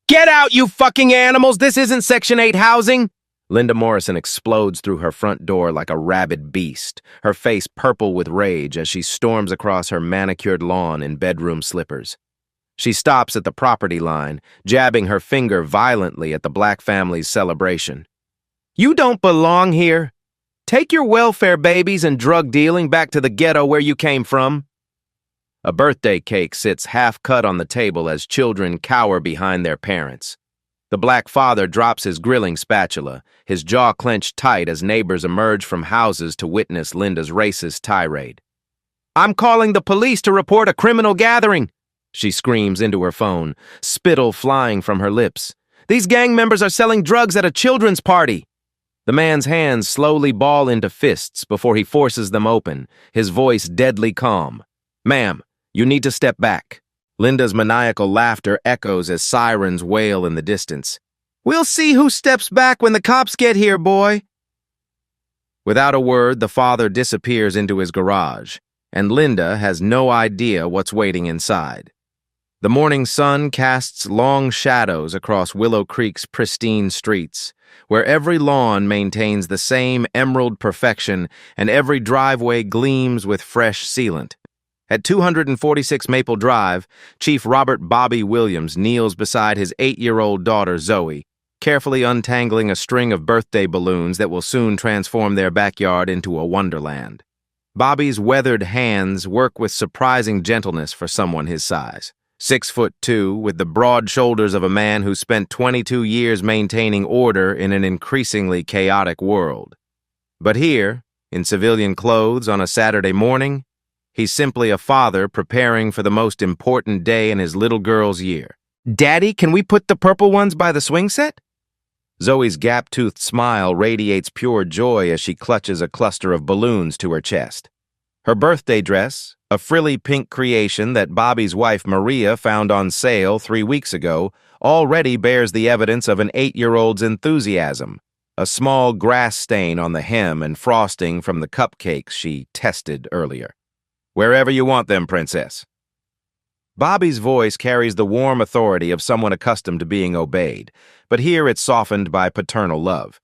Get out, you fucking animals! This isn't Section 8 housing! Linda Morrison explodes through her front door like a rabid beast, her face purple with rage as she storms across her manicured lawn in bedroom slippers. She stops at the property line, jabbing her finger violently at the black family's celebration. You don't belong here. Take your welfare babies and drug dealing back to the ghetto where you came from. A birthday cake sits half-cut on the table as children cower behind their parents. The black father drops his grilling spatula, his jaw clenched tight as neighbors emerge from houses to witness Linda's racist tirade. I'm calling the police to report a criminal gathering, she screams into her phone, spittle flying from her lips. These gang members are selling drugs at a children's party. The man's hands slowly ball into fists before he forces them open, his voice deadly calm. Ma'am, you need to step back. Linda's maniacal laughter echoes as sirens wail in the distance. We'll see who steps back when the cops get here, boy. Without a word, the father disappears into his garage, and Linda has no idea what's waiting inside. The morning sun casts long shadows across Willow Creek's pristine streets, where every lawn maintains the same emerald perfection and every driveway gleams with fresh sealant. At 246 Maple Drive, Chief Robert Bobby Williams kneels beside his 8-year-old daughter Zoe, carefully untangling a string of birthday balloons that will soon transform their backyard into a wonderland. Bobby's weathered hands work with surprising gentleness for someone his size. 6'2", with the broad shoulders of a man who spent 22 years maintaining order in an increasingly chaotic world. But here, in civilian clothes on a Saturday morning, he's simply a father preparing for the most important day in his little girl's year. Daddy, can we put the purple ones by the swing set? Zoe's gap-toothed smile radiates pure joy as she clutches a cluster of balloons to her chest. Her birthday dress, a frilly pink creation that Bobby's wife Maria found on sale 3 weeks ago, already bears the evidence of an 8-year-old's enthusiasm, a small grass stain on the hem and frosting from the cupcakes she tested earlier. Wherever you want them, princess. Bobby's voice carries the warm authority of someone accustomed to being obeyed, but here it's softened by paternal love.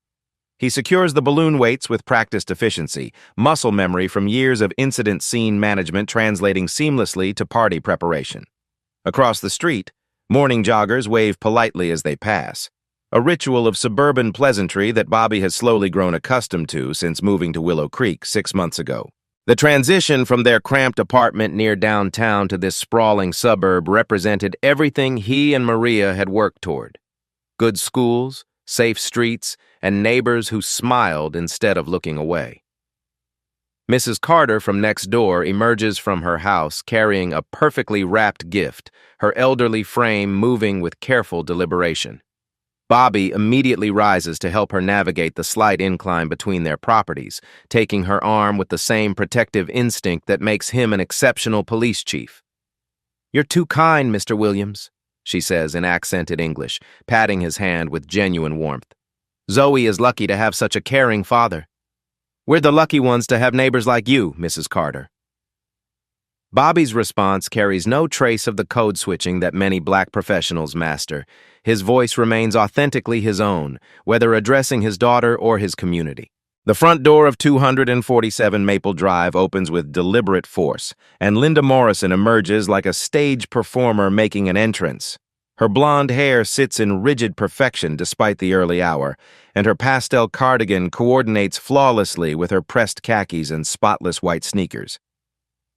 He secures the balloon weights with practiced efficiency, muscle memory from years of incident scene management translating seamlessly to party preparation. Across the street, morning joggers wave politely as they pass, a ritual of suburban pleasantry that Bobby has slowly grown accustomed to since moving to Willow Creek 6 months ago. The transition from their cramped apartment near downtown to this sprawling suburb represented everything he and Maria had worked toward. Good schools, safe streets, and neighbors who smiled instead of looking away. Mrs. Carter from next door emerges from her house carrying a perfectly wrapped gift, her elderly frame moving with careful deliberation. Bobby immediately rises to help her navigate the slight incline between their properties, taking her arm with the same protective instinct that makes him an exceptional police chief. You're too kind, Mr. Williams, she says in accented English, patting his hand with genuine warmth. Zoe is lucky to have such a caring father. We're the lucky ones to have neighbors like you, Mrs. Carter. Bobby's response carries no trace of the code switching that many black professionals master. His voice remains authentically his own, whether addressing his daughter or his community. The front door of 247 Maple Drive opens with deliberate force, and Linda Morrison emerges like a stage performer making an entrance. Her blonde hair sits in rigid perfection despite the early hour, and her pastel cardigan coordinates flawlessly with her pressed khakis and spotless white sneakers.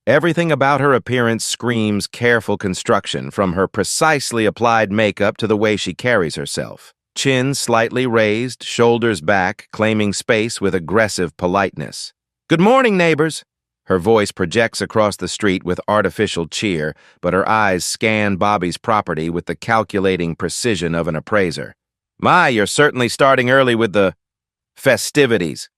Everything about her appearance screams careful construction, from her precisely applied makeup to the way she carries herself. Chin slightly raised, shoulders back, claiming space with aggressive politeness. Good morning, neighbors. Her voice projects across the street with artificial cheer, but her eyes scan Bobby's property with the calculating precision of an appraiser. My, you're certainly starting early with the festivities.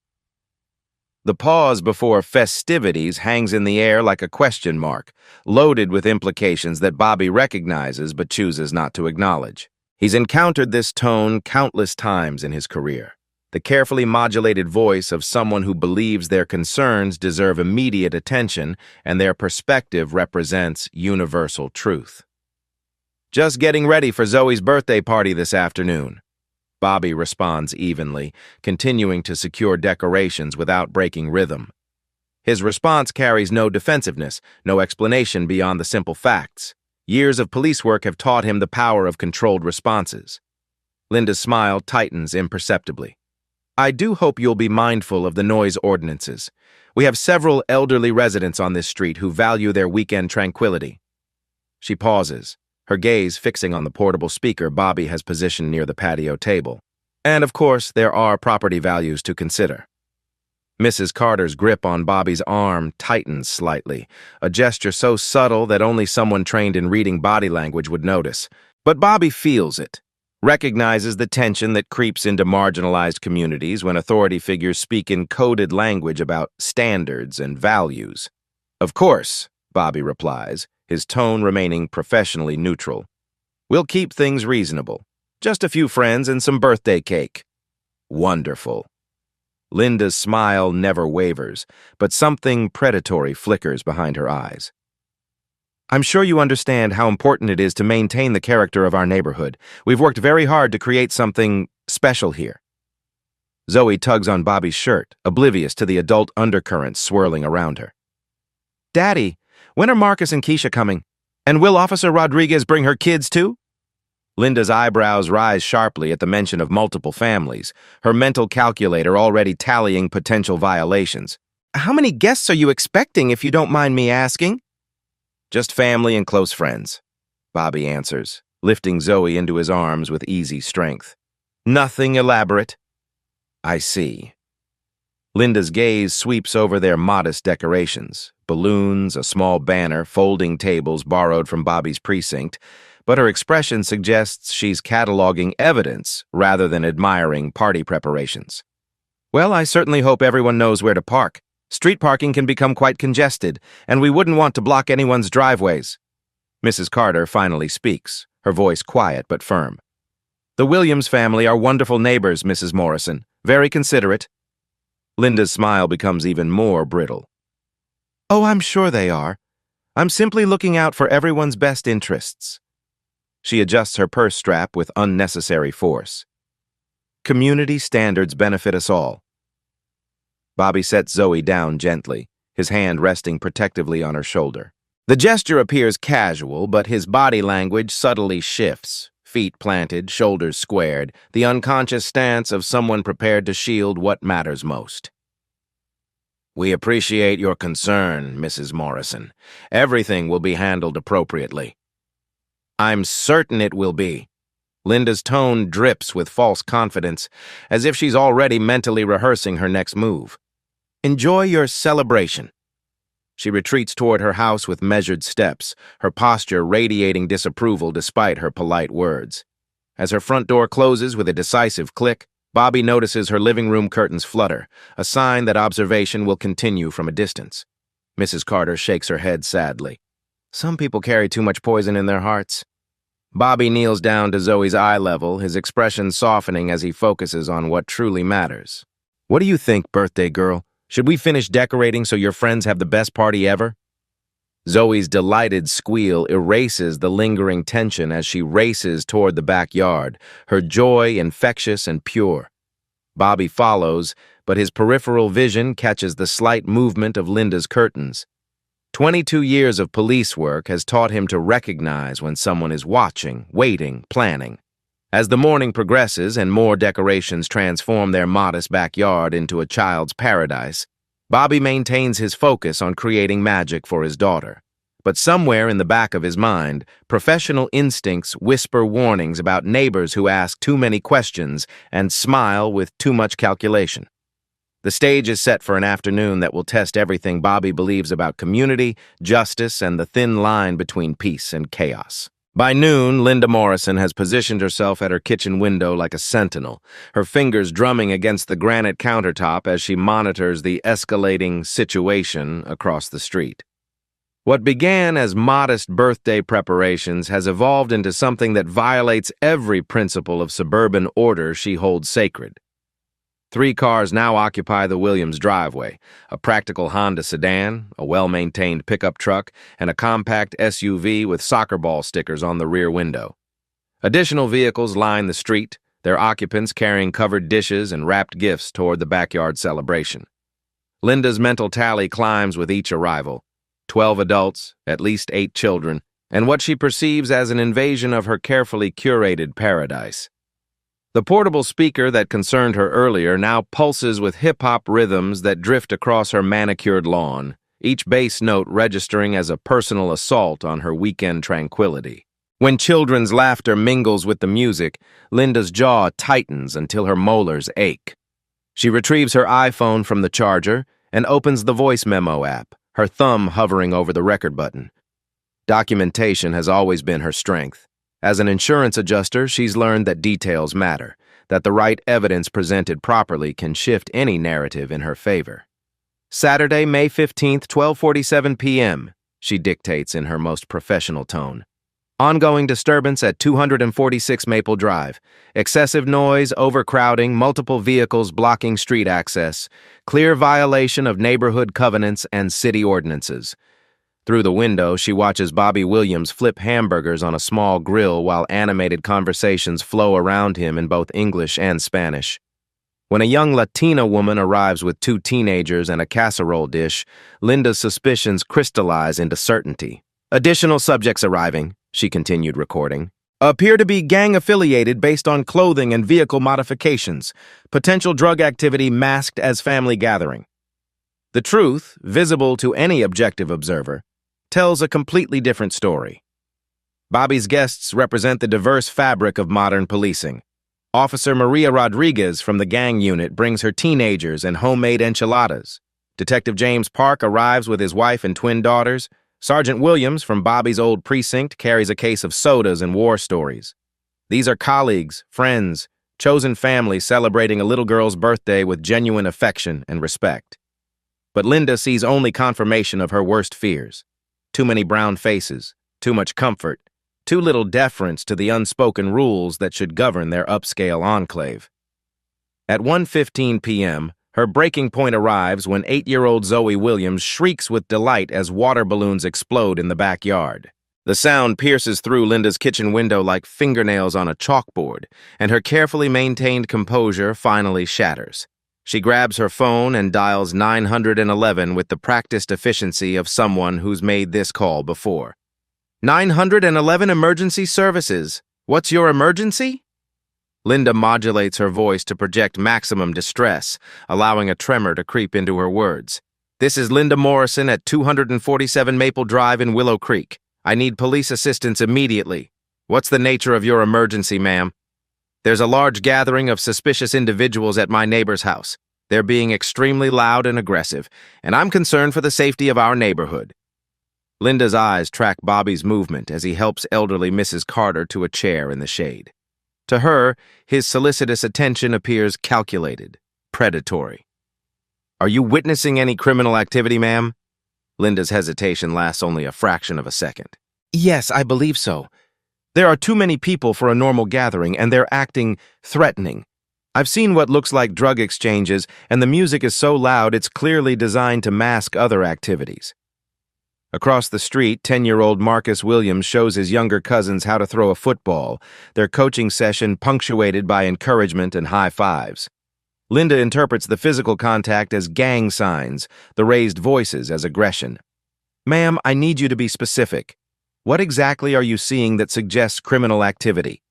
The pause before festivities hangs in the air like a question mark, loaded with implications that Bobby recognizes but chooses not to acknowledge. He's encountered this tone countless times in his career, the carefully modulated voice of someone who believes their concerns deserve immediate attention and their perspective represents universal truth. Just getting ready for Zoe's birthday party this afternoon. Bobby responds evenly, continuing to secure decorations without breaking rhythm. His response carries no defensiveness, no explanation beyond the simple facts. Years of police work have taught him the power of controlled responses. Linda's smile tightens imperceptibly. I do hope you'll be mindful of the noise ordinances. We have several elderly residents on this street who value their weekend tranquility. She pauses, her gaze fixing on the portable speaker Bobby has positioned near the patio table. And of course, there are property values to consider. Mrs. Carter's grip on Bobby's arm tightens slightly, a gesture so subtle that only someone trained in reading body language would notice. But Bobby feels it, recognizes the tension that creeps into marginalized communities when authority figures speak in coded language about standards and values. Of course, Bobby replies, his tone remaining professionally neutral. We'll keep things reasonable. Just a few friends and some birthday cake. Wonderful. Linda's smile never wavers, but something predatory flickers behind her eyes. I'm sure you understand how important it is to maintain the character of our neighborhood. We've worked very hard to create something special here. Zoe tugs on Bobby's shirt, oblivious to the adult undercurrents swirling around her. Daddy, when are Marcus and Keisha coming? And will Officer Rodriguez bring her kids too? Linda's eyebrows rise sharply at the mention of multiple families, her mental calculator already tallying potential violations. How many guests are you expecting, if you don't mind me asking? Just family and close friends, Bobby answers, lifting Zoe into his arms with easy strength. Nothing elaborate. I see. Linda's gaze sweeps over their modest decorations, balloons, a small banner, folding tables borrowed from Bobby's precinct, but her expression suggests she's cataloging evidence rather than admiring party preparations. Well, I certainly hope everyone knows where to park. Street parking can become quite congested, and we wouldn't want to block anyone's driveways. Mrs. Carter finally speaks, her voice quiet but firm. The Williams family are wonderful neighbors, Mrs. Morrison, very considerate. Linda's smile becomes even more brittle. Oh, I'm sure they are. I'm simply looking out for everyone's best interests. She adjusts her purse strap with unnecessary force. Community standards benefit us all. Bobby sets Zoe down gently, his hand resting protectively on her shoulder. The gesture appears casual, but his body language subtly shifts, feet planted, shoulders squared, the unconscious stance of someone prepared to shield what matters most. We appreciate your concern, Mrs. Morrison. Everything will be handled appropriately. I'm certain it will be. Linda's tone drips with false confidence, as if she's already mentally rehearsing her next move. Enjoy your celebration. She retreats toward her house with measured steps, her posture radiating disapproval despite her polite words. As her front door closes with a decisive click, Bobby notices her living room curtains flutter, a sign that observation will continue from a distance. Mrs. Carter shakes her head sadly. Some people carry too much poison in their hearts. Bobby kneels down to Zoe's eye level, his expression softening as he focuses on what truly matters. What do you think, birthday girl? Should we finish decorating so your friends have the best party ever? Zoe's delighted squeal erases the lingering tension as she races toward the backyard, her joy infectious and pure. Bobby follows, but his peripheral vision catches the slight movement of Linda's curtains. 22 years of police work has taught him to recognize when someone is watching, waiting, planning. As the morning progresses and more decorations transform their modest backyard into a child's paradise, Bobby maintains his focus on creating magic for his daughter. But somewhere in the back of his mind, professional instincts whisper warnings about neighbors who ask too many questions and smile with too much calculation. The stage is set for an afternoon that will test everything Bobby believes about community, justice, and the thin line between peace and chaos. By noon, Linda Morrison has positioned herself at her kitchen window like a sentinel, her fingers drumming against the granite countertop as she monitors the escalating situation across the street. What began as modest birthday preparations has evolved into something that violates every principle of suburban order she holds sacred. Three cars now occupy the Williams driveway: a practical Honda sedan, a well-maintained pickup truck, and a compact SUV with soccer ball stickers on the rear window. Additional vehicles line the street, their occupants carrying covered dishes and wrapped gifts toward the backyard celebration. Linda's mental tally climbs with each arrival: 12 adults, at least 8 children, and what she perceives as an invasion of her carefully curated paradise. The portable speaker that concerned her earlier now pulses with hip-hop rhythms that drift across her manicured lawn, each bass note registering as a personal assault on her weekend tranquility. When children's laughter mingles with the music, Linda's jaw tightens until her molars ache. She retrieves her iPhone from the charger and opens the voice memo app, her thumb hovering over the record button. Documentation has always been her strength. As an insurance adjuster, she's learned that details matter, that the right evidence presented properly can shift any narrative in her favor. Saturday, May 15th, 12:47 p.m., she dictates in her most professional tone. Ongoing disturbance at 246 Maple Drive. Excessive noise, overcrowding, multiple vehicles blocking street access. Clear violation of neighborhood covenants and city ordinances. Through the window, she watches Bobby Williams flip hamburgers on a small grill while animated conversations flow around him in both English and Spanish. When a young Latina woman arrives with 2 teenagers and a casserole dish, Linda's suspicions crystallize into certainty. Additional subjects arriving, she continued recording, appear to be gang-affiliated based on clothing and vehicle modifications, potential drug activity masked as family gathering. The truth, visible to any objective observer, tells a completely different story. Bobby's guests represent the diverse fabric of modern policing. Officer Maria Rodriguez from the gang unit brings her teenagers and homemade enchiladas. Detective James Park arrives with his wife and twin daughters. Sergeant Williams from Bobby's old precinct carries a case of sodas and war stories. These are colleagues, friends, chosen family celebrating a little girl's birthday with genuine affection and respect. But Linda sees only confirmation of her worst fears. Too many brown faces, too much comfort, too little deference to the unspoken rules that should govern their upscale enclave. At 1:15 p.m., her breaking point arrives when 8-year-old Zoe Williams shrieks with delight as water balloons explode in the backyard. The sound pierces through Linda's kitchen window like fingernails on a chalkboard, and her carefully maintained composure finally shatters. She grabs her phone and dials 911 with the practiced efficiency of someone who's made this call before. 911 Emergency Services. What's your emergency? Linda modulates her voice to project maximum distress, allowing a tremor to creep into her words. This is Linda Morrison at 247 Maple Drive in Willow Creek. I need police assistance immediately. What's the nature of your emergency, ma'am? There's a large gathering of suspicious individuals at my neighbor's house. They're being extremely loud and aggressive, and I'm concerned for the safety of our neighborhood. Linda's eyes track Bobby's movement as he helps elderly Mrs. Carter to a chair in the shade. To her, his solicitous attention appears calculated, predatory. Are you witnessing any criminal activity, ma'am? Linda's hesitation lasts only a fraction of a second. Yes, I believe so. There are too many people for a normal gathering, and they're acting threatening. I've seen what looks like drug exchanges, and the music is so loud it's clearly designed to mask other activities. Across the street, 10-year-old Marcus Williams shows his younger cousins how to throw a football, their coaching session punctuated by encouragement and high fives. Linda interprets the physical contact as gang signs, the raised voices as aggression. Ma'am, I need you to be specific. What exactly are you seeing that suggests criminal activity?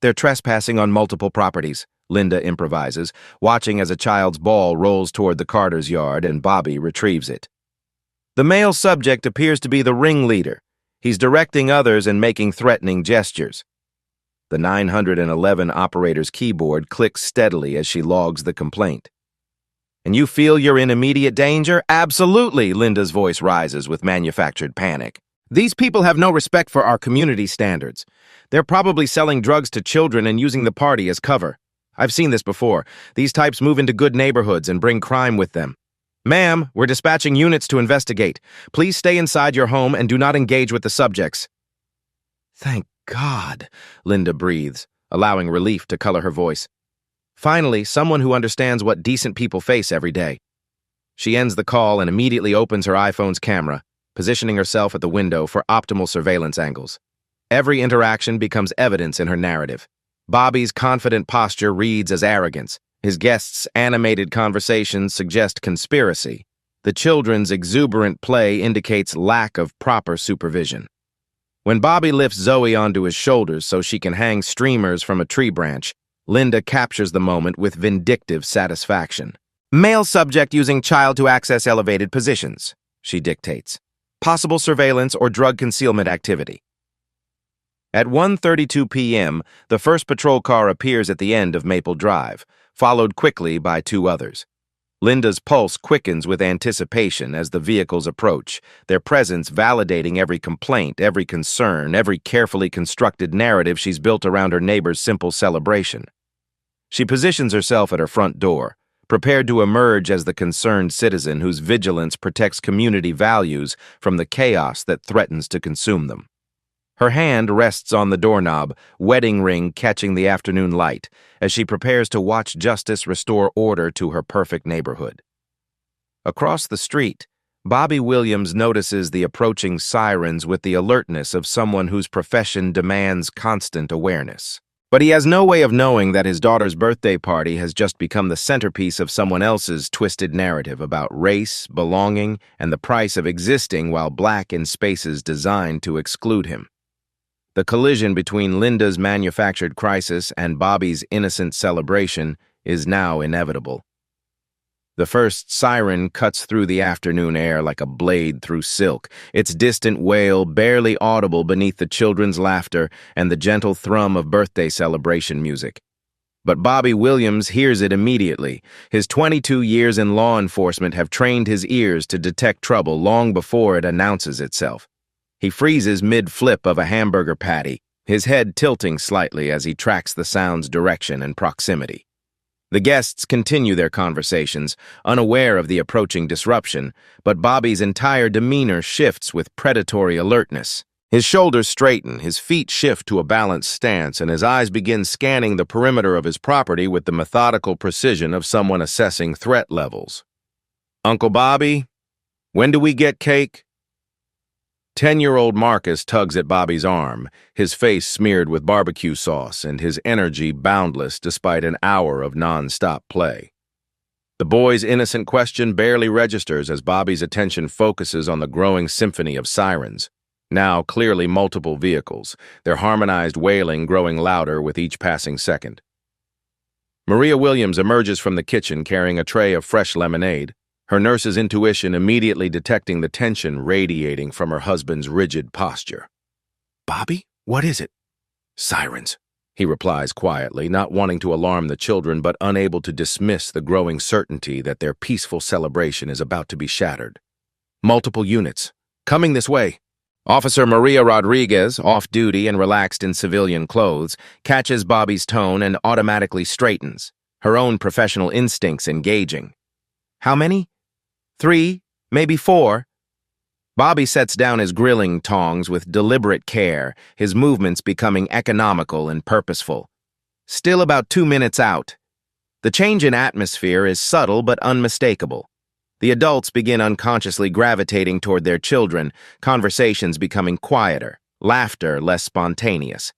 They're trespassing on multiple properties, Linda improvises, watching as a child's ball rolls toward the Carter's yard and Bobby retrieves it. The male subject appears to be the ringleader. He's directing others and making threatening gestures. The 911 operator's keyboard clicks steadily as she logs the complaint. And you feel you're in immediate danger? Absolutely, Linda's voice rises with manufactured panic. These people have no respect for our community standards. They're probably selling drugs to children and using the party as cover. I've seen this before. These types move into good neighborhoods and bring crime with them. Ma'am, we're dispatching units to investigate. Please stay inside your home and do not engage with the subjects. Thank God, Linda breathes, allowing relief to color her voice. Finally, someone who understands what decent people face every day. She ends the call and immediately opens her iPhone's camera, positioning herself at the window for optimal surveillance angles. Every interaction becomes evidence in her narrative. Bobby's confident posture reads as arrogance. His guests' animated conversations suggest conspiracy. The children's exuberant play indicates lack of proper supervision. When Bobby lifts Zoe onto his shoulders so she can hang streamers from a tree branch, Linda captures the moment with vindictive satisfaction. Male subject using child to access elevated positions, she dictates. Possible surveillance or drug concealment activity. At 1:32 p.m., the first patrol car appears at the end of Maple Drive, followed quickly by two others. Linda's pulse quickens with anticipation as the vehicles approach, their presence validating every complaint, every concern, every carefully constructed narrative she's built around her neighbor's simple celebration. She positions herself at her front door, prepared to emerge as the concerned citizen whose vigilance protects community values from the chaos that threatens to consume them. Her hand rests on the doorknob, wedding ring catching the afternoon light, as she prepares to watch justice restore order to her perfect neighborhood. Across the street, Bobby Williams notices the approaching sirens with the alertness of someone whose profession demands constant awareness. But he has no way of knowing that his daughter's birthday party has just become the centerpiece of someone else's twisted narrative about race, belonging, and the price of existing while black in spaces designed to exclude him. The collision between Linda's manufactured crisis and Bobby's innocent celebration is now inevitable. The first siren cuts through the afternoon air like a blade through silk, its distant wail barely audible beneath the children's laughter and the gentle thrum of birthday celebration music. But Bobby Williams hears it immediately. His 22 years in law enforcement have trained his ears to detect trouble long before it announces itself. He freezes mid-flip of a hamburger patty, his head tilting slightly as he tracks the sound's direction and proximity. The guests continue their conversations, unaware of the approaching disruption, but Bobby's entire demeanor shifts with predatory alertness. His shoulders straighten, his feet shift to a balanced stance, and his eyes begin scanning the perimeter of his property with the methodical precision of someone assessing threat levels. "Uncle Bobby, when do we get cake?" 10-year-old Marcus tugs at Bobby's arm, his face smeared with barbecue sauce and his energy boundless despite an hour of non-stop play. The boy's innocent question barely registers as Bobby's attention focuses on the growing symphony of sirens, now clearly multiple vehicles, their harmonized wailing growing louder with each passing second. Maria Williams emerges from the kitchen carrying a tray of fresh lemonade, her nurse's intuition immediately detecting the tension radiating from her husband's rigid posture. "Bobby, what is it?" "Sirens," he replies quietly, not wanting to alarm the children but unable to dismiss the growing certainty that their peaceful celebration is about to be shattered. "Multiple units. Coming this way." Officer Maria Rodriguez, off-duty and relaxed in civilian clothes, catches Bobby's tone and automatically straightens, her own professional instincts engaging. "How many?" "3, maybe 4. Bobby sets down his grilling tongs with deliberate care, his movements becoming economical and purposeful. Still about 2 minutes out. The change in atmosphere is subtle but unmistakable. The adults begin unconsciously gravitating toward their children, conversations becoming quieter, laughter less spontaneous.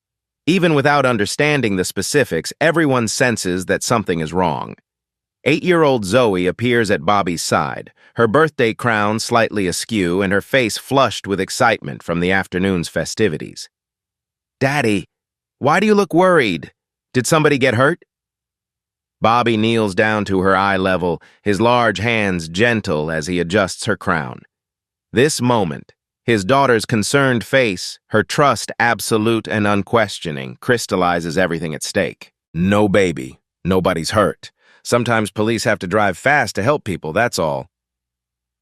Even without understanding the specifics, everyone senses that something is wrong. 8-year-old Zoe appears at Bobby's side, her birthday crown slightly askew and her face flushed with excitement from the afternoon's festivities. "Daddy, why do you look worried? Did somebody get hurt?" Bobby kneels down to her eye level, his large hands gentle as he adjusts her crown. This moment, his daughter's concerned face, her trust absolute and unquestioning, crystallizes everything at stake. No baby, nobody's hurt. Sometimes police have to drive fast to help people, that's all.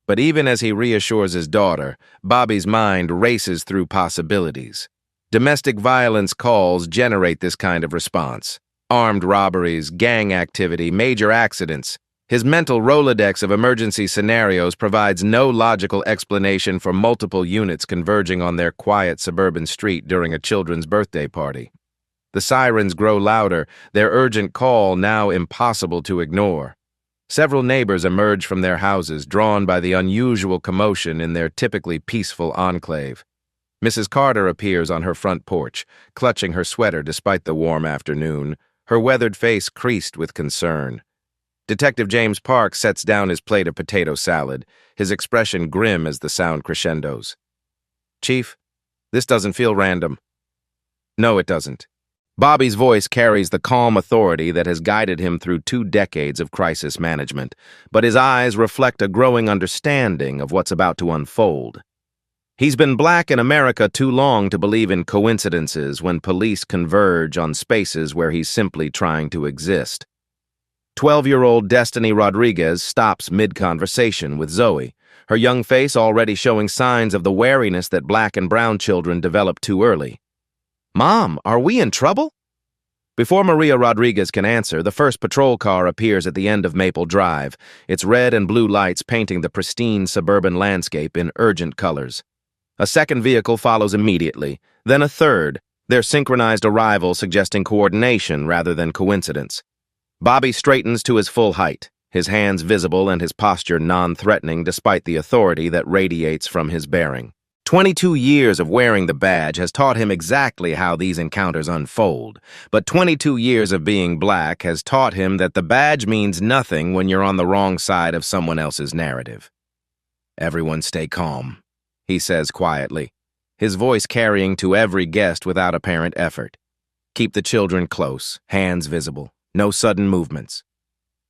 But even as he reassures his daughter, Bobby's mind races through possibilities. Domestic violence calls generate this kind of response. Armed robberies, gang activity, major accidents. His mental Rolodex of emergency scenarios provides no logical explanation for multiple units converging on their quiet suburban street during a children's birthday party. The sirens grow louder, their urgent call now impossible to ignore. Several neighbors emerge from their houses, drawn by the unusual commotion in their typically peaceful enclave. Mrs. Carter appears on her front porch, clutching her sweater despite the warm afternoon, her weathered face creased with concern. Detective James Park sets down his plate of potato salad, his expression grim as the sound crescendos. "Chief, this doesn't feel random." "No, it doesn't." Bobby's voice carries the calm authority that has guided him through 2 decades of crisis management, but his eyes reflect a growing understanding of what's about to unfold. He's been black in America too long to believe in coincidences when police converge on spaces where he's simply trying to exist. 12-year-old Destiny Rodriguez stops mid-conversation with Zoe, her young face already showing signs of the wariness that black and brown children develop too early. "Mom, are we in trouble?" Before Maria Rodriguez can answer, the first patrol car appears at the end of Maple Drive, its red and blue lights painting the pristine suburban landscape in urgent colors. A second vehicle follows immediately, then a third, their synchronized arrival suggesting coordination rather than coincidence. Bobby straightens to his full height, his hands visible and his posture non-threatening despite the authority that radiates from his bearing. 22 years of wearing the badge has taught him exactly how these encounters unfold, but 22 years of being black has taught him that the badge means nothing when you're on the wrong side of someone else's narrative. "Everyone stay calm," he says quietly, his voice carrying to every guest without apparent effort. "Keep the children close, hands visible, no sudden movements."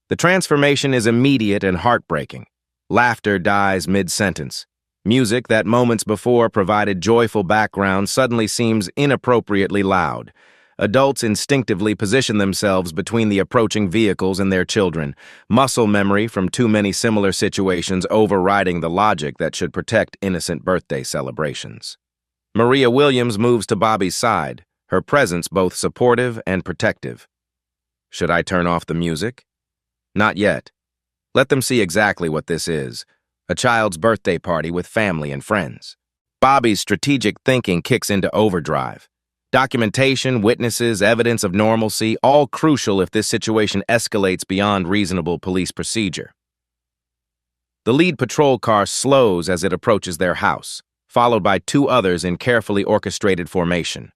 The transformation is immediate and heartbreaking. Laughter dies mid-sentence. Music that moments before provided joyful background suddenly seems inappropriately loud. Adults instinctively position themselves between the approaching vehicles and their children, muscle memory from too many similar situations overriding the logic that should protect innocent birthday celebrations. Maria Williams moves to Bobby's side, her presence both supportive and protective. "Should I turn off the music?" "Not yet. Let them see exactly what this is. A child's birthday party with family and friends." Bobby's strategic thinking kicks into overdrive. Documentation, witnesses, evidence of normalcy, all crucial if this situation escalates beyond reasonable police procedure. The lead patrol car slows as it approaches their house, followed by 2 others in carefully orchestrated formation.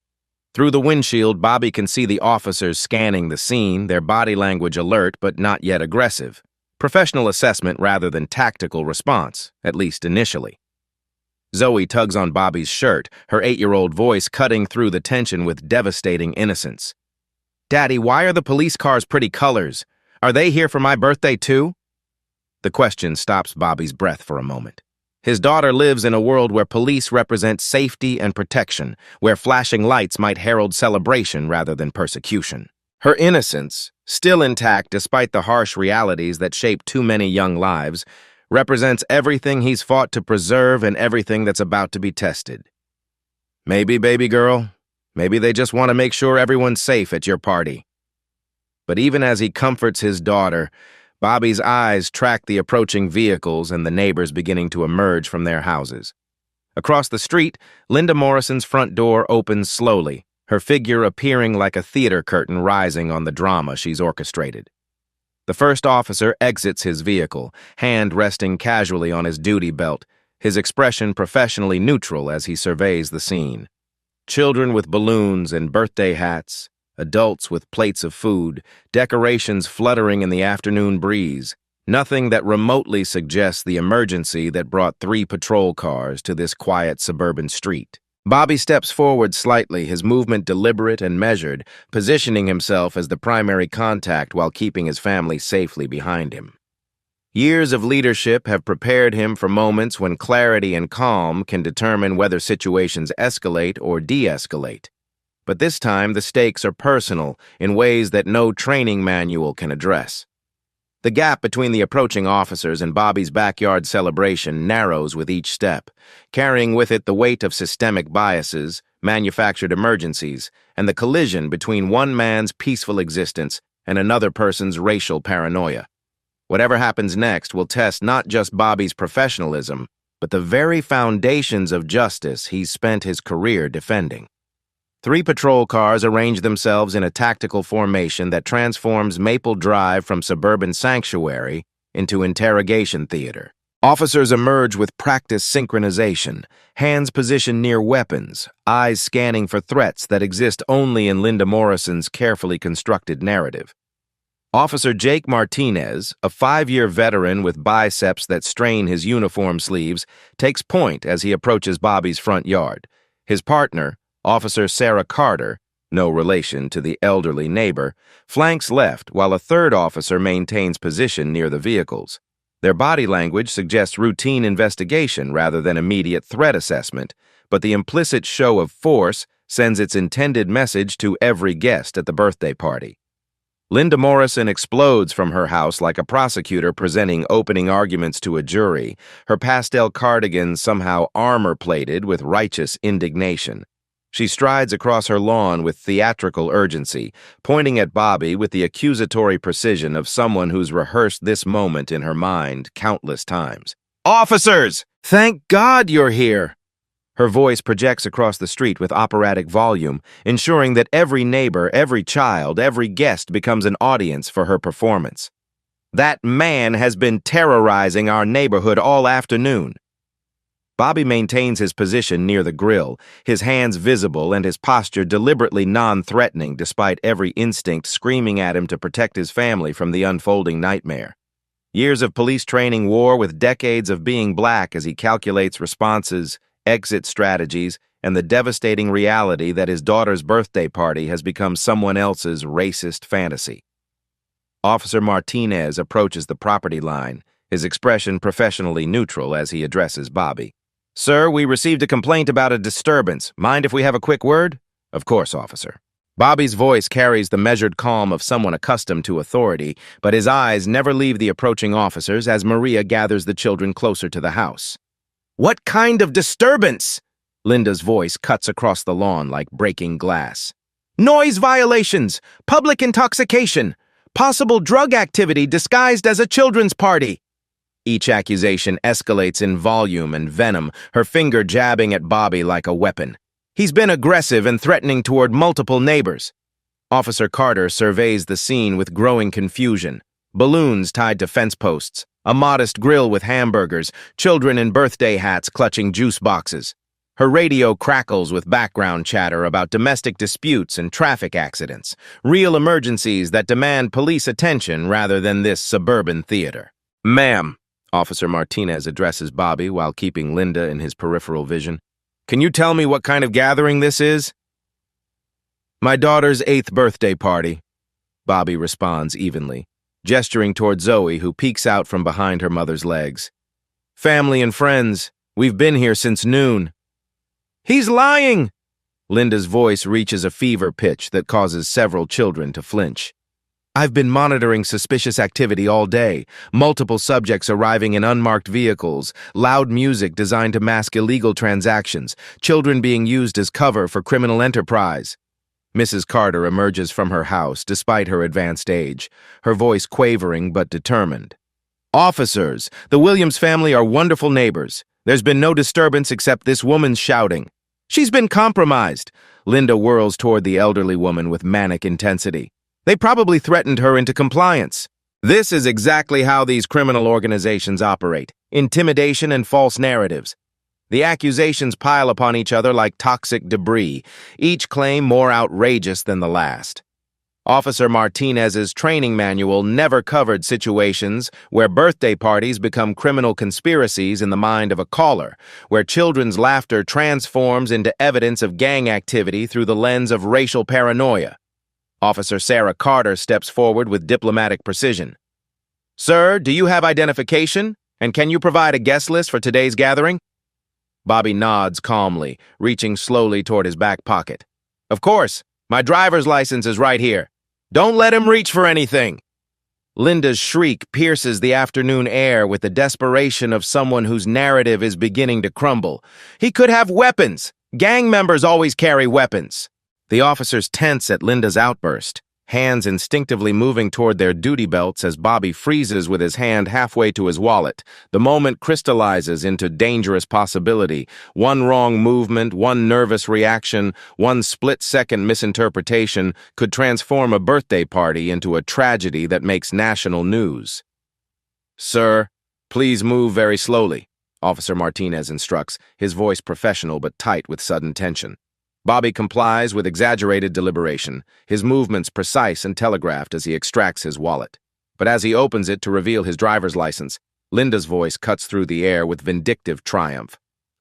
Through the windshield, Bobby can see the officers scanning the scene, their body language alert but not yet aggressive. Professional assessment rather than tactical response, at least initially. Zoe tugs on Bobby's shirt, her 8-year-old voice cutting through the tension with devastating innocence. "Daddy, why are the police cars pretty colors? Are they here for my birthday too?" The question stops Bobby's breath for a moment. His daughter lives in a world where police represent safety and protection, where flashing lights might herald celebration rather than persecution. Her innocence, still intact despite the harsh realities that shape too many young lives, represents everything he's fought to preserve and everything that's about to be tested. "Maybe, baby girl, maybe they just want to make sure everyone's safe at your party." But even as he comforts his daughter, Bobby's eyes track the approaching vehicles and the neighbors beginning to emerge from their houses. Across the street, Linda Morrison's front door opens slowly, her figure appearing like a theater curtain rising on the drama she's orchestrated. The first officer exits his vehicle, hand resting casually on his duty belt, his expression professionally neutral as he surveys the scene. Children with balloons and birthday hats, adults with plates of food, decorations fluttering in the afternoon breeze, nothing that remotely suggests the emergency that brought 3 patrol cars to this quiet suburban street. Bobby steps forward slightly, his movement deliberate and measured, positioning himself as the primary contact while keeping his family safely behind him. Years of leadership have prepared him for moments when clarity and calm can determine whether situations escalate or de-escalate. But this time, the stakes are personal in ways that no training manual can address. The gap between the approaching officers and Bobby's backyard celebration narrows with each step, carrying with it the weight of systemic biases, manufactured emergencies, and the collision between one man's peaceful existence and another person's racial paranoia. Whatever happens next will test not just Bobby's professionalism, but the very foundations of justice he's spent his career defending. 3 patrol cars arrange themselves in a tactical formation that transforms Maple Drive from suburban sanctuary into interrogation theater. Officers emerge with practiced synchronization, hands positioned near weapons, eyes scanning for threats that exist only in Linda Morrison's carefully constructed narrative. Officer Jake Martinez, a 5-year veteran with biceps that strain his uniform sleeves, takes point as he approaches Bobby's front yard. His partner, Officer Sarah Carter, no relation to the elderly neighbor, flanks left while a third officer maintains position near the vehicles. Their body language suggests routine investigation rather than immediate threat assessment, but the implicit show of force sends its intended message to every guest at the birthday party. Linda Morrison explodes from her house like a prosecutor presenting opening arguments to a jury, her pastel cardigan somehow armor-plated with righteous indignation. She strides across her lawn with theatrical urgency, pointing at Bobby with the accusatory precision of someone who's rehearsed this moment in her mind countless times. "Officers! Thank God you're here!" Her voice projects across the street with operatic volume, ensuring that every neighbor, every child, every guest becomes an audience for her performance. "That man has been terrorizing our neighborhood all afternoon." Bobby maintains his position near the grill, his hands visible and his posture deliberately non-threatening despite every instinct screaming at him to protect his family from the unfolding nightmare. Years of police training war with decades of being black as he calculates responses, exit strategies, and the devastating reality that his daughter's birthday party has become someone else's racist fantasy. Officer Martinez approaches the property line, his expression professionally neutral as he addresses Bobby. "Sir, we received a complaint about a disturbance. Mind if we have a quick word?" "Of course, officer." Bobby's voice carries the measured calm of someone accustomed to authority, but his eyes never leave the approaching officers as Maria gathers the children closer to the house. "What kind of disturbance?" Linda's voice cuts across the lawn like breaking glass. "Noise violations, public intoxication, possible drug activity disguised as a children's party." Each accusation escalates in volume and venom, her finger jabbing at Bobby like a weapon. He's been aggressive and threatening toward multiple neighbors. Officer Carter surveys the scene with growing confusion. Balloons tied to fence posts, a modest grill with hamburgers, children in birthday hats clutching juice boxes. Her radio crackles with background chatter about domestic disputes and traffic accidents, real emergencies that demand police attention rather than this suburban theater. "Ma'am," Officer Martinez addresses Bobby while keeping Linda in his peripheral vision, "can you tell me what kind of gathering this is?" "My daughter's 8th birthday party," Bobby responds evenly, gesturing toward Zoe, who peeks out from behind her mother's legs. "Family and friends. We've been here since noon." "He's lying!" Linda's voice reaches a fever pitch that causes several children to flinch. "I've been monitoring suspicious activity all day, multiple subjects arriving in unmarked vehicles, loud music designed to mask illegal transactions, children being used as cover for criminal enterprise." Mrs. Carter emerges from her house despite her advanced age, her voice quavering but determined. "Officers, the Williams family are wonderful neighbors. There's been no disturbance except this woman's shouting. She's been compromised." Linda whirls toward the elderly woman with manic intensity. "They probably threatened her into compliance." This is exactly how these criminal organizations operate: intimidation and false narratives. The accusations pile upon each other like toxic debris, each claim more outrageous than the last. Officer Martinez's training manual never covered situations where birthday parties become criminal conspiracies in the mind of a caller, where children's laughter transforms into evidence of gang activity through the lens of racial paranoia. Officer Sarah Carter steps forward with diplomatic precision. "Sir, do you have identification? And can you provide a guest list for today's gathering?" Bobby nods calmly, reaching slowly toward his back pocket. "Of course. My driver's license is right here. Don't let him reach for anything." Linda's shriek pierces the afternoon air with the desperation of someone whose narrative is beginning to crumble. "He could have weapons. Gang members always carry weapons." The officers tense at Linda's outburst. hands instinctively moving toward their duty belts as Bobby freezes with his hand halfway to his wallet. The moment crystallizes into dangerous possibility. One wrong movement, one nervous reaction, one split-second misinterpretation could transform a birthday party into a tragedy that makes national news. "Sir, please move very slowly," Officer Martinez instructs, his voice professional but tight with sudden tension. Bobby complies with exaggerated deliberation, his movements precise and telegraphed as he extracts his wallet. But as he opens it to reveal his driver's license, Linda's voice cuts through the air with vindictive triumph.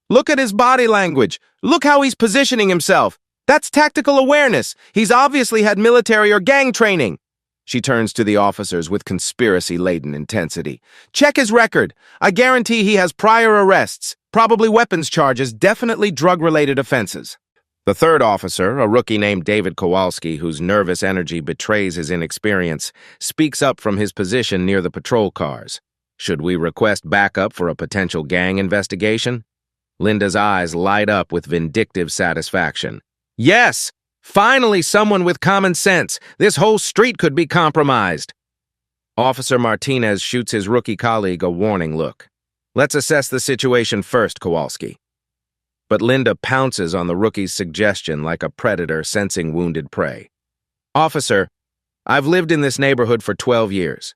"Look at his body language! Look how he's positioning himself! That's tactical awareness! He's obviously had military or gang training!" She turns to the officers with conspiracy-laden intensity. "Check his record! I guarantee he has prior arrests, probably weapons charges, definitely drug-related offenses." The third officer, a rookie named David Kowalski, whose nervous energy betrays his inexperience, speaks up from his position near the patrol cars. "Should we request backup for a potential gang investigation?" Linda's eyes light up with vindictive satisfaction. "Yes! Finally someone with common sense! This whole street could be compromised!" Officer Martinez shoots his rookie colleague a warning look. "Let's assess the situation first, Kowalski." But Linda pounces on the rookie's suggestion like a predator sensing wounded prey. "Officer, I've lived in this neighborhood for 12 years.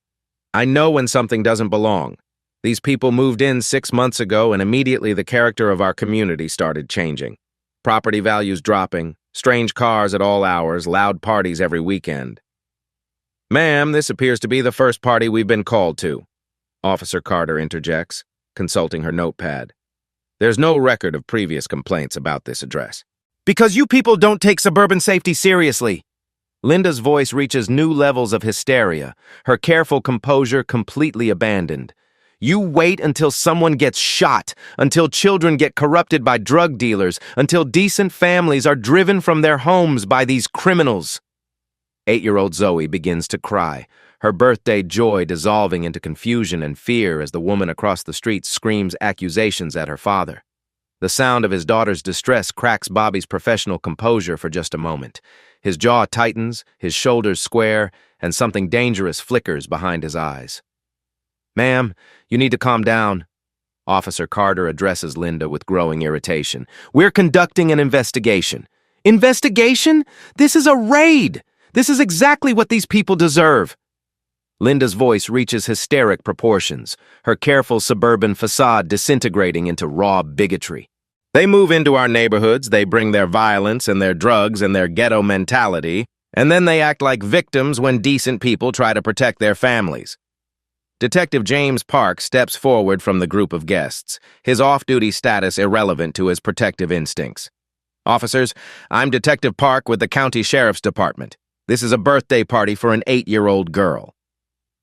I know when something doesn't belong. These people moved in 6 months ago and immediately the character of our community started changing. Property values dropping, strange cars at all hours, loud parties every weekend." "Ma'am, this appears to be the first party we've been called to," Officer Carter interjects, consulting her notepad. "There's no record of previous complaints about this address." "Because you people don't take suburban safety seriously." Linda's voice reaches new levels of hysteria, her careful composure completely abandoned. "You wait until someone gets shot, until children get corrupted by drug dealers, until decent families are driven from their homes by these criminals." 8-year-old Zoe begins to cry, her birthday joy dissolving into confusion and fear as the woman across the street screams accusations at her father. The sound of his daughter's distress cracks Bobby's professional composure for just a moment. His jaw tightens, his shoulders square, and something dangerous flickers behind his eyes. "Ma'am, you need to calm down." Officer Carter addresses Linda with growing irritation. "We're conducting an investigation." "Investigation? This is a raid! This is exactly what these people deserve." Linda's voice reaches hysteric proportions, her careful suburban facade disintegrating into raw bigotry. "They move into our neighborhoods, they bring their violence and their drugs and their ghetto mentality, and then they act like victims when decent people try to protect their families." Detective James Park steps forward from the group of guests, his off-duty status irrelevant to his protective instincts. "Officers, I'm Detective Park with the County Sheriff's Department. This is a birthday party for an 8-year-old girl."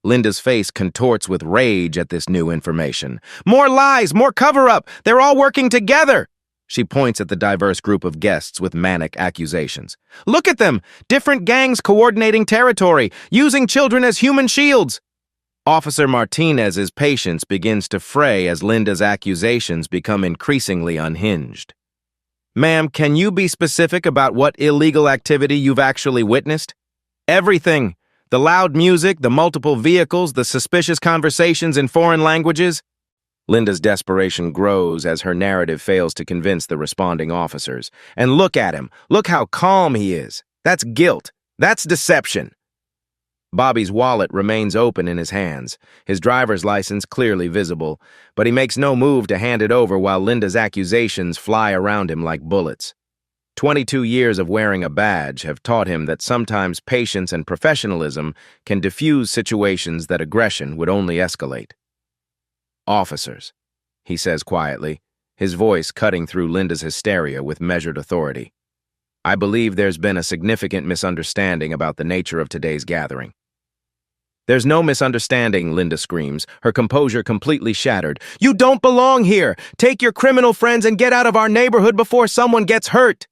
Linda's face contorts with rage at this new information. "More lies, more cover-up! They're all working together!" She points at the diverse group of guests with manic accusations. "Look at them! Different gangs coordinating territory, using children as human shields!" Officer Martinez's patience begins to fray as Linda's accusations become increasingly unhinged. "Ma'am, can you be specific about what illegal activity you've actually witnessed?" "Everything. The loud music, the multiple vehicles, the suspicious conversations in foreign languages." Linda's desperation grows as her narrative fails to convince the responding officers. "And look at him. Look how calm he is. That's guilt. That's deception." Bobby's wallet remains open in his hands, his driver's license clearly visible, but he makes no move to hand it over while Linda's accusations fly around him like bullets. 22 years of wearing a badge have taught him that sometimes patience and professionalism can diffuse situations that aggression would only escalate. "Officers," he says quietly, his voice cutting through Linda's hysteria with measured authority. "I believe there's been a significant misunderstanding about the nature of today's gathering." "There's no misunderstanding," Linda screams, her composure completely shattered. "You don't belong here! Take your criminal friends and get out of our neighborhood before someone gets hurt!"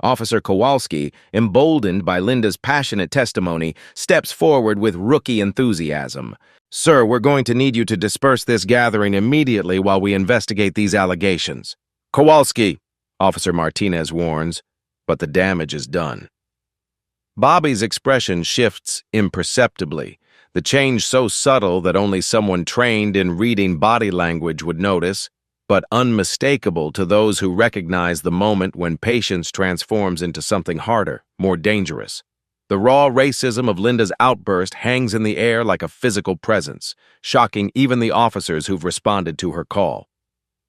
Officer Kowalski, emboldened by Linda's passionate testimony, steps forward with rookie enthusiasm. "Sir, we're going to need you to disperse this gathering immediately while we investigate these allegations." "Kowalski," Officer Martinez warns, but the damage is done. Bobby's expression shifts imperceptibly, the change so subtle that only someone trained in reading body language would notice, but unmistakable to those who recognize the moment when patience transforms into something harder, more dangerous. The raw racism of Linda's outburst hangs in the air like a physical presence, shocking even the officers who've responded to her call.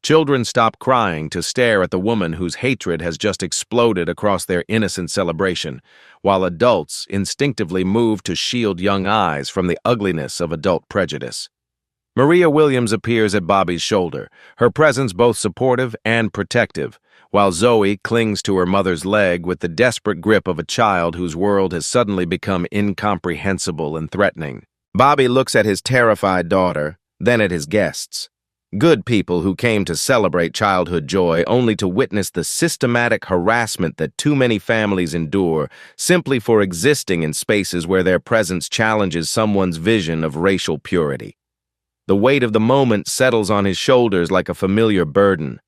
Children stop crying to stare at the woman whose hatred has just exploded across their innocent celebration, while adults instinctively move to shield young eyes from the ugliness of adult prejudice. Maria Williams appears at Bobby's shoulder, her presence both supportive and protective, while Zoe clings to her mother's leg with the desperate grip of a child whose world has suddenly become incomprehensible and threatening. Bobby looks at his terrified daughter, then at his guests. Good people who came to celebrate childhood joy only to witness the systematic harassment that too many families endure simply for existing in spaces where their presence challenges someone's vision of racial purity. The weight of the moment settles on his shoulders like a familiar burden,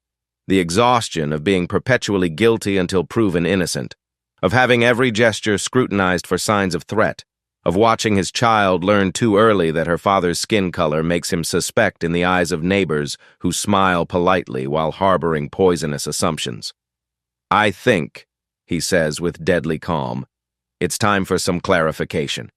the exhaustion of being perpetually guilty until proven innocent, of having every gesture scrutinized for signs of threat, of watching his child learn too early that her father's skin color makes him suspect in the eyes of neighbors who smile politely while harboring poisonous assumptions. "I think," he says with deadly calm, "it's time for some clarification."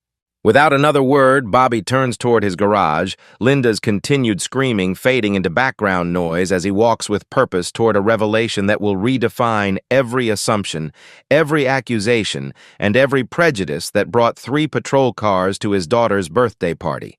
Without another word, Bobby turns toward his garage, Linda's continued screaming fading into background noise as he walks with purpose toward a revelation that will redefine every assumption, every accusation, and every prejudice that brought 3 patrol cars to his daughter's birthday party.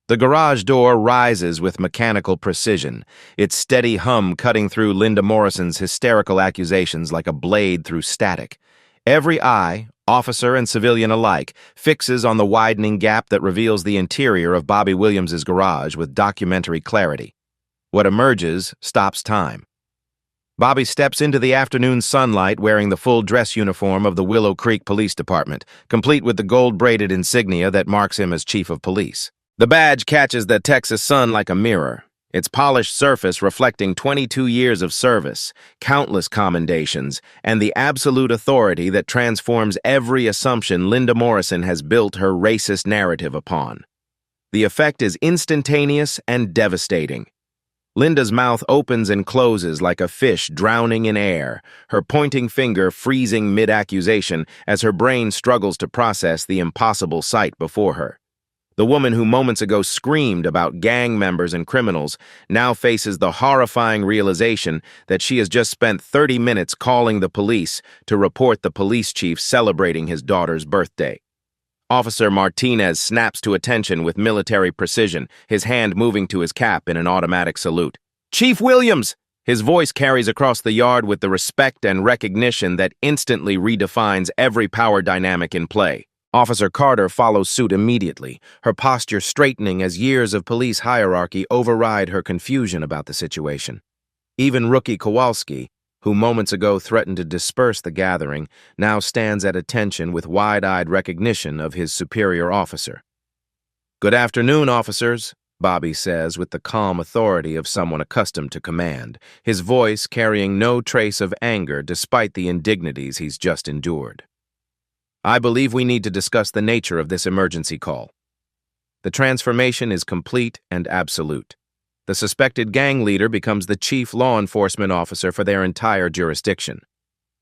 The garage door rises with mechanical precision, its steady hum cutting through Linda Morrison's hysterical accusations like a blade through static. Every eye, officer and civilian alike, fixes on the widening gap that reveals the interior of Bobby Williams's garage with documentary clarity. What emerges stops time. Bobby steps into the afternoon sunlight wearing the full dress uniform of the Willow Creek Police Department, complete with the gold-braided insignia that marks him as Chief of Police. The badge catches the Texas sun like a mirror, its polished surface reflecting 22 years of service, countless commendations, and the absolute authority that transforms every assumption Linda Morrison has built her racist narrative upon. The effect is instantaneous and devastating. Linda's mouth opens and closes like a fish drowning in air, her pointing finger freezing mid-accusation as her brain struggles to process the impossible sight before her. The woman who moments ago screamed about gang members and criminals now faces the horrifying realization that she has just spent 30 minutes calling the police to report the police chief celebrating his daughter's birthday. Officer Martinez snaps to attention with military precision, his hand moving to his cap in an automatic salute. "Chief Williams!" His voice carries across the yard with the respect and recognition that instantly redefines every power dynamic in play. Officer Carter follows suit immediately, her posture straightening as years of police hierarchy override her confusion about the situation. Even Rookie Kowalski, who moments ago threatened to disperse the gathering, now stands at attention with wide-eyed recognition of his superior officer. "Good afternoon, officers," Bobby says with the calm authority of someone accustomed to command, his voice carrying no trace of anger despite the indignities he's just endured. "I believe we need to discuss the nature of this emergency call. The transformation is complete and absolute. The suspected gang leader becomes the chief law enforcement officer for their entire jurisdiction.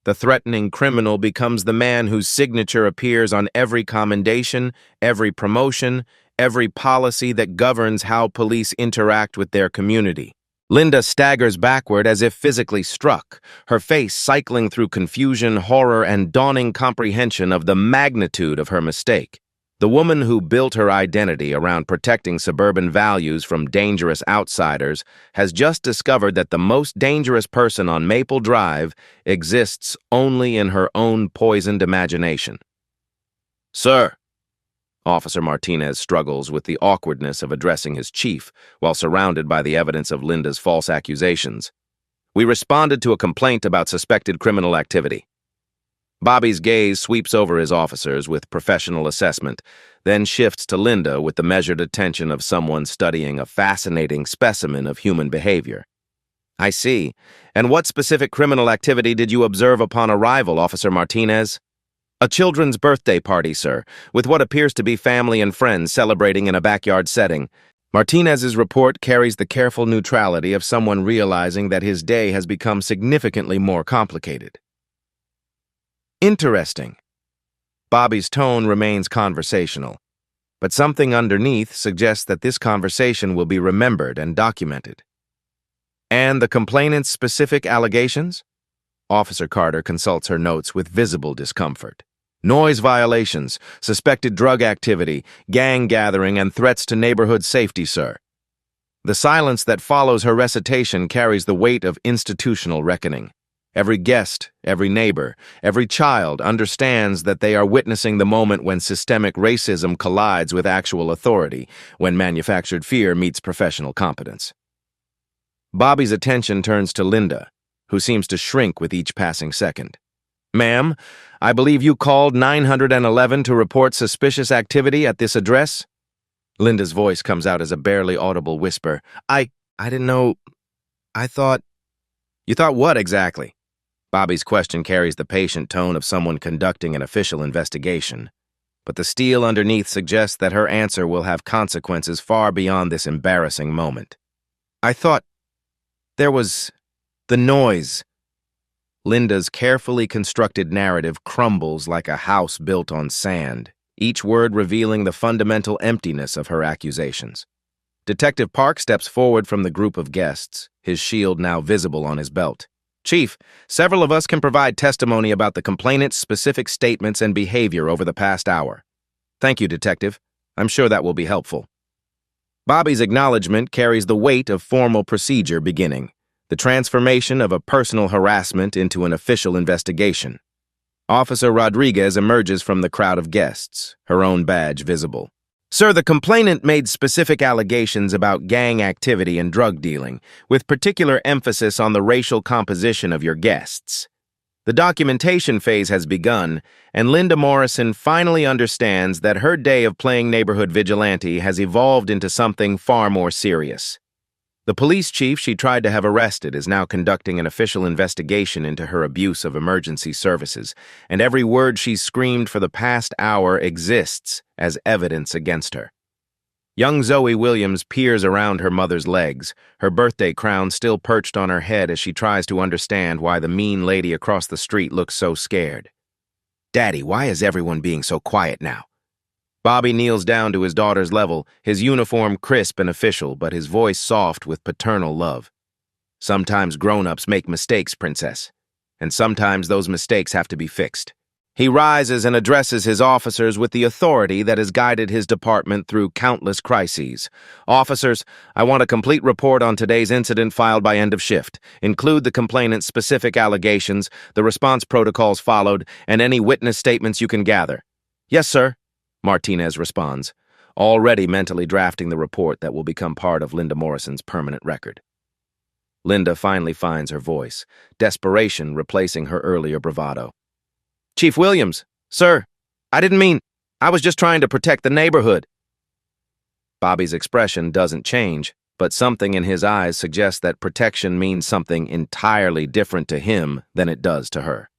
The threatening criminal becomes the man whose signature appears on every commendation, every promotion, every policy that governs how police interact with their community." Linda staggers backward as if physically struck, her face cycling through confusion, horror, and dawning comprehension of the magnitude of her mistake. The woman who built her identity around protecting suburban values from dangerous outsiders has just discovered that the most dangerous person on Maple Drive exists only in her own poisoned imagination. "Sir," Officer Martinez struggles with the awkwardness of addressing his chief while surrounded by the evidence of Linda's false accusations. "We responded to a complaint about suspected criminal activity." Bobby's gaze sweeps over his officers with professional assessment, then shifts to Linda with the measured attention of someone studying a fascinating specimen of human behavior. "I see. And what specific criminal activity did you observe upon arrival, Officer Martinez?" A children's birthday party, sir, with what appears to be family and friends celebrating in a backyard setting. Martinez's report carries the careful neutrality of someone realizing that his day has become significantly more complicated. Interesting. Bobby's tone remains conversational, but something underneath suggests that this conversation will be remembered and documented. And the complainant's specific allegations? Officer Carter consults her notes with visible discomfort. Noise violations, suspected drug activity, gang gathering, and threats to neighborhood safety, sir. The silence that follows her recitation carries the weight of institutional reckoning. Every guest, every neighbor, every child understands that they are witnessing the moment when systemic racism collides with actual authority, when manufactured fear meets professional competence. Bobby's attention turns to Linda, who seems to shrink with each passing second. Ma'am, I believe you called 911 to report suspicious activity at this address? Linda's voice comes out as a barely audible whisper. I didn't know. I thought. You thought what exactly? Bobby's question carries the patient tone of someone conducting an official investigation, but the steel underneath suggests that her answer will have consequences far beyond this embarrassing moment. I thought there was the noise. Linda's carefully constructed narrative crumbles like a house built on sand, each word revealing the fundamental emptiness of her accusations. Detective Park steps forward from the group of guests, his shield now visible on his belt. Chief, several of us can provide testimony about the complainant's specific statements and behavior over the past hour. Thank you, Detective. I'm sure that will be helpful. Bobby's acknowledgement carries the weight of formal procedure beginning, the transformation of a personal harassment into an official investigation. Officer Rodriguez emerges from the crowd of guests, her own badge visible. Sir, the complainant made specific allegations about gang activity and drug dealing, with particular emphasis on the racial composition of your guests. The documentation phase has begun, and Linda Morrison finally understands that her day of playing neighborhood vigilante has evolved into something far more serious. The police chief she tried to have arrested is now conducting an official investigation into her abuse of emergency services, and every word she's screamed for the past hour exists as evidence against her. Young Zoe Williams peers around her mother's legs, her birthday crown still perched on her head as she tries to understand why the mean lady across the street looks so scared. Daddy, why is everyone being so quiet now? Bobby kneels down to his daughter's level, his uniform crisp and official, but his voice soft with paternal love. Sometimes grown-ups make mistakes, Princess, and sometimes those mistakes have to be fixed. He rises and addresses his officers with the authority that has guided his department through countless crises. Officers, I want a complete report on today's incident filed by end of shift. Include the complainant's specific allegations, the response protocols followed, and any witness statements you can gather. Yes, sir. Martinez responds, already mentally drafting the report that will become part of Linda Morrison's permanent record. Linda finally finds her voice, desperation replacing her earlier bravado. Chief Williams, sir, I didn't mean, I was just trying to protect the neighborhood. Bobby's expression doesn't change, but something in his eyes suggests that protection means something entirely different to him than it does to her.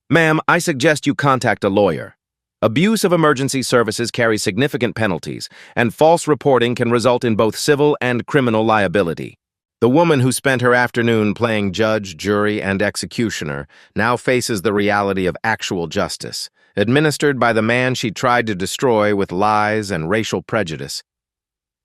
Ma'am, I suggest you contact a lawyer. Abuse of emergency services carries significant penalties, and false reporting can result in both civil and criminal liability. The woman who spent her afternoon playing judge, jury, and executioner now faces the reality of actual justice, administered by the man she tried to destroy with lies and racial prejudice.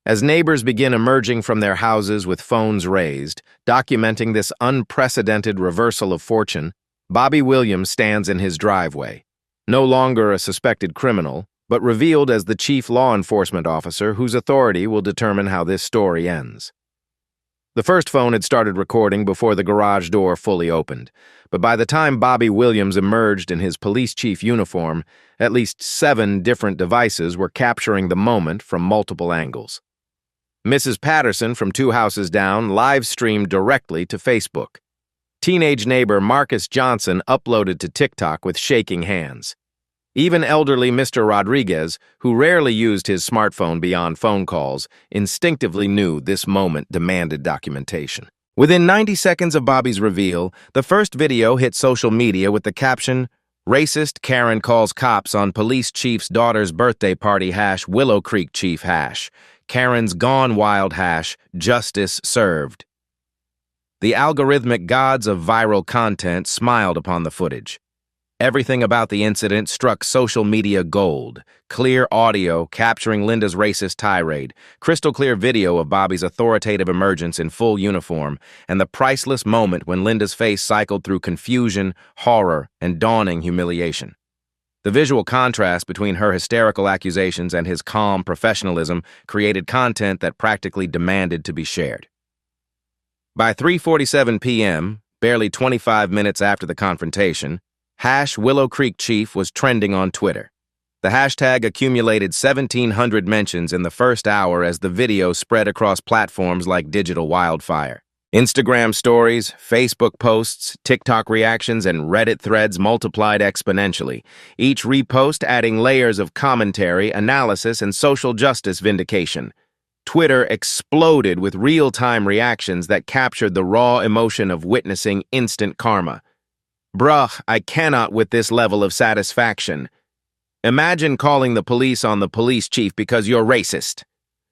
As neighbors begin emerging from their houses with phones raised, documenting this unprecedented reversal of fortune, Bobby Williams stands in his driveway. No longer a suspected criminal, but revealed as the chief law enforcement officer whose authority will determine how this story ends. The first phone had started recording before the garage door fully opened, but by the time Bobby Williams emerged in his police chief uniform, at least 7 different devices were capturing the moment from multiple angles. Mrs. Patterson from 2 houses down live-streamed directly to Facebook. Teenage neighbor Marcus Johnson uploaded to TikTok with shaking hands. Even elderly Mr. Rodriguez, who rarely used his smartphone beyond phone calls, instinctively knew this moment demanded documentation. Within 90 seconds of Bobby's reveal, the first video hit social media with the caption, Racist Karen calls cops on police chief's daughter's birthday party # Willow Creek chief #. Karen's gone wild # justice served. The algorithmic gods of viral content smiled upon the footage. Everything about the incident struck social media gold. Clear audio capturing Linda's racist tirade, crystal clear video of Bobby's authoritative emergence in full uniform, and the priceless moment when Linda's face cycled through confusion, horror, and dawning humiliation. The visual contrast between her hysterical accusations and his calm professionalism created content that practically demanded to be shared. By 3:47 p.m., barely 25 minutes after the confrontation, #Willow Creek Chief was trending on Twitter. The hashtag accumulated 1,700 mentions in the first hour as the video spread across platforms like digital wildfire. Instagram stories, Facebook posts, TikTok reactions, and Reddit threads multiplied exponentially, each repost adding layers of commentary, analysis, and social justice vindication. Twitter exploded with real-time reactions that captured the raw emotion of witnessing instant karma. Bruh, I cannot with this level of satisfaction. Imagine calling the police on the police chief because you're racist.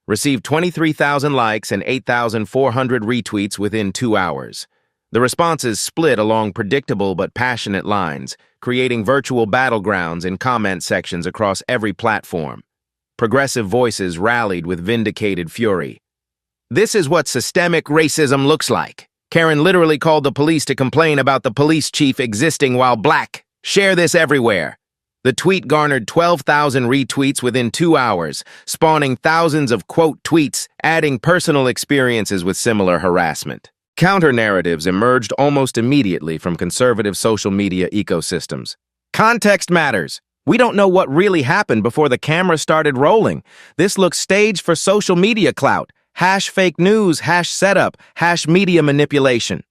Received 23,000 likes and 8,400 retweets within 2 hours. The responses split along predictable but passionate lines, creating virtual battlegrounds in comment sections across every platform. Progressive voices rallied with vindicated fury. This is what systemic racism looks like. Karen literally called the police to complain about the police chief existing while black. Share this everywhere. The tweet garnered 12,000 retweets within 2 hours, spawning thousands of quote tweets, adding personal experiences with similar harassment. Counter-narratives emerged almost immediately from conservative social media ecosystems. Context matters. We don't know what really happened before the camera started rolling. This looks staged for social media clout. #fake news, #setup, #media manipulation.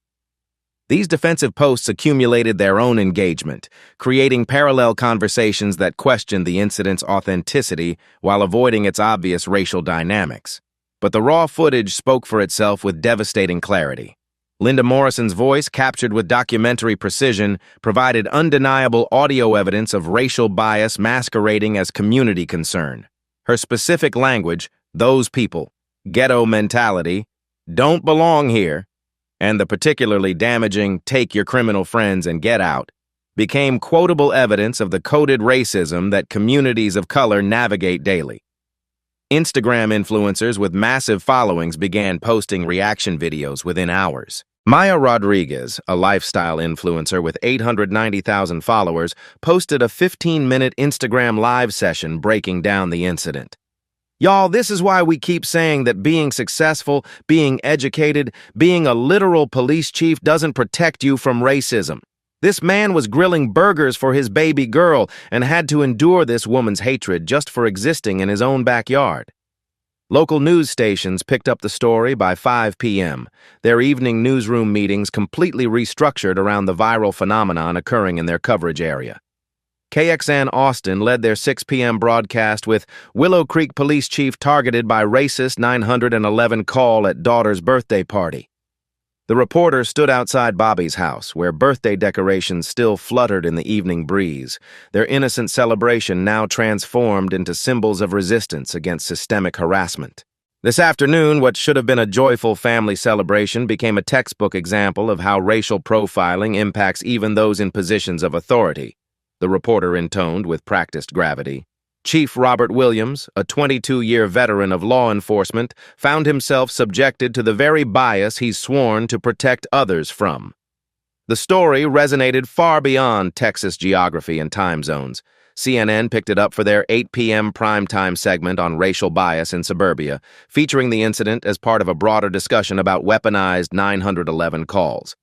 These defensive posts accumulated their own engagement, creating parallel conversations that questioned the incident's authenticity while avoiding its obvious racial dynamics. But the raw footage spoke for itself with devastating clarity. Linda Morrison's voice, captured with documentary precision, provided undeniable audio evidence of racial bias masquerading as community concern. Her specific language, "those people," "ghetto mentality," "don't belong here," and the particularly damaging "take your criminal friends and get out," became quotable evidence of the coded racism that communities of color navigate daily. Instagram influencers with massive followings began posting reaction videos within hours. Maya Rodriguez, a lifestyle influencer with 890,000 followers, posted a 15-minute Instagram live session breaking down the incident. Y'all, this is why we keep saying that being successful, being educated, being a literal police chief doesn't protect you from racism. This man was grilling burgers for his baby girl and had to endure this woman's hatred just for existing in his own backyard. Local news stations picked up the story by 5 p.m., their evening newsroom meetings completely restructured around the viral phenomenon occurring in their coverage area. KXN Austin led their 6 p.m. broadcast with Willow Creek Police Chief targeted by racist 911 call at daughter's birthday party. The reporter stood outside Bobby's house, where birthday decorations still fluttered in the evening breeze, their innocent celebration now transformed into symbols of resistance against systemic harassment. This afternoon, what should have been a joyful family celebration became a textbook example of how racial profiling impacts even those in positions of authority, the reporter intoned with practiced gravity. Chief Robert Williams, a 22-year veteran of law enforcement, found himself subjected to the very bias he's sworn to protect others from. The story resonated far beyond Texas geography and time zones. CNN picked it up for their 8 p.m. primetime segment on racial bias in suburbia, featuring the incident as part of a broader discussion about weaponized 911 calls.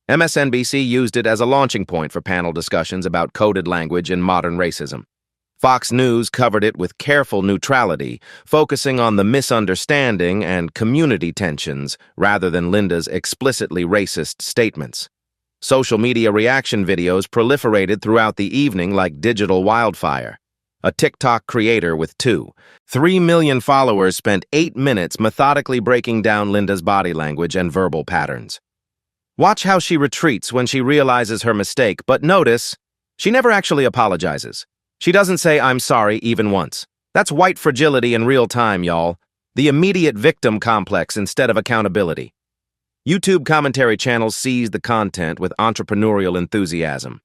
MSNBC used it as a launching point for panel discussions about coded language and modern racism. Fox News covered it with careful neutrality, focusing on the misunderstanding and community tensions rather than Linda's explicitly racist statements. Social media reaction videos proliferated throughout the evening like digital wildfire. A TikTok creator with 2.3 million followers spent 8 minutes methodically breaking down Linda's body language and verbal patterns. Watch how she retreats when she realizes her mistake, but notice, She never actually apologizes. She doesn't say, "I'm sorry," even once. That's white fragility in real time, y'all. The immediate victim complex instead of accountability. YouTube commentary channels seize the content with entrepreneurial enthusiasm.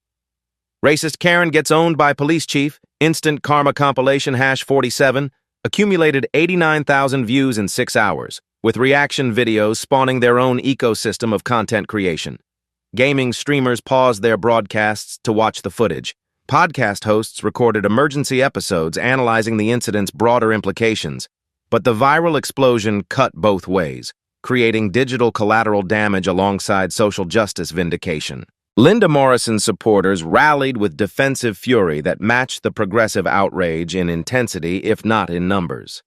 Racist Karen gets owned by police chief, instant karma compilation #47, accumulated 89,000 views in 6 hours, with reaction videos spawning their own ecosystem of content creation. Gaming streamers paused their broadcasts to watch the footage. Podcast hosts recorded emergency episodes analyzing the incident's broader implications. But the viral explosion cut both ways, creating digital collateral damage alongside social justice vindication. Linda Morrison's supporters rallied with defensive fury that matched the progressive outrage in intensity, if not in numbers.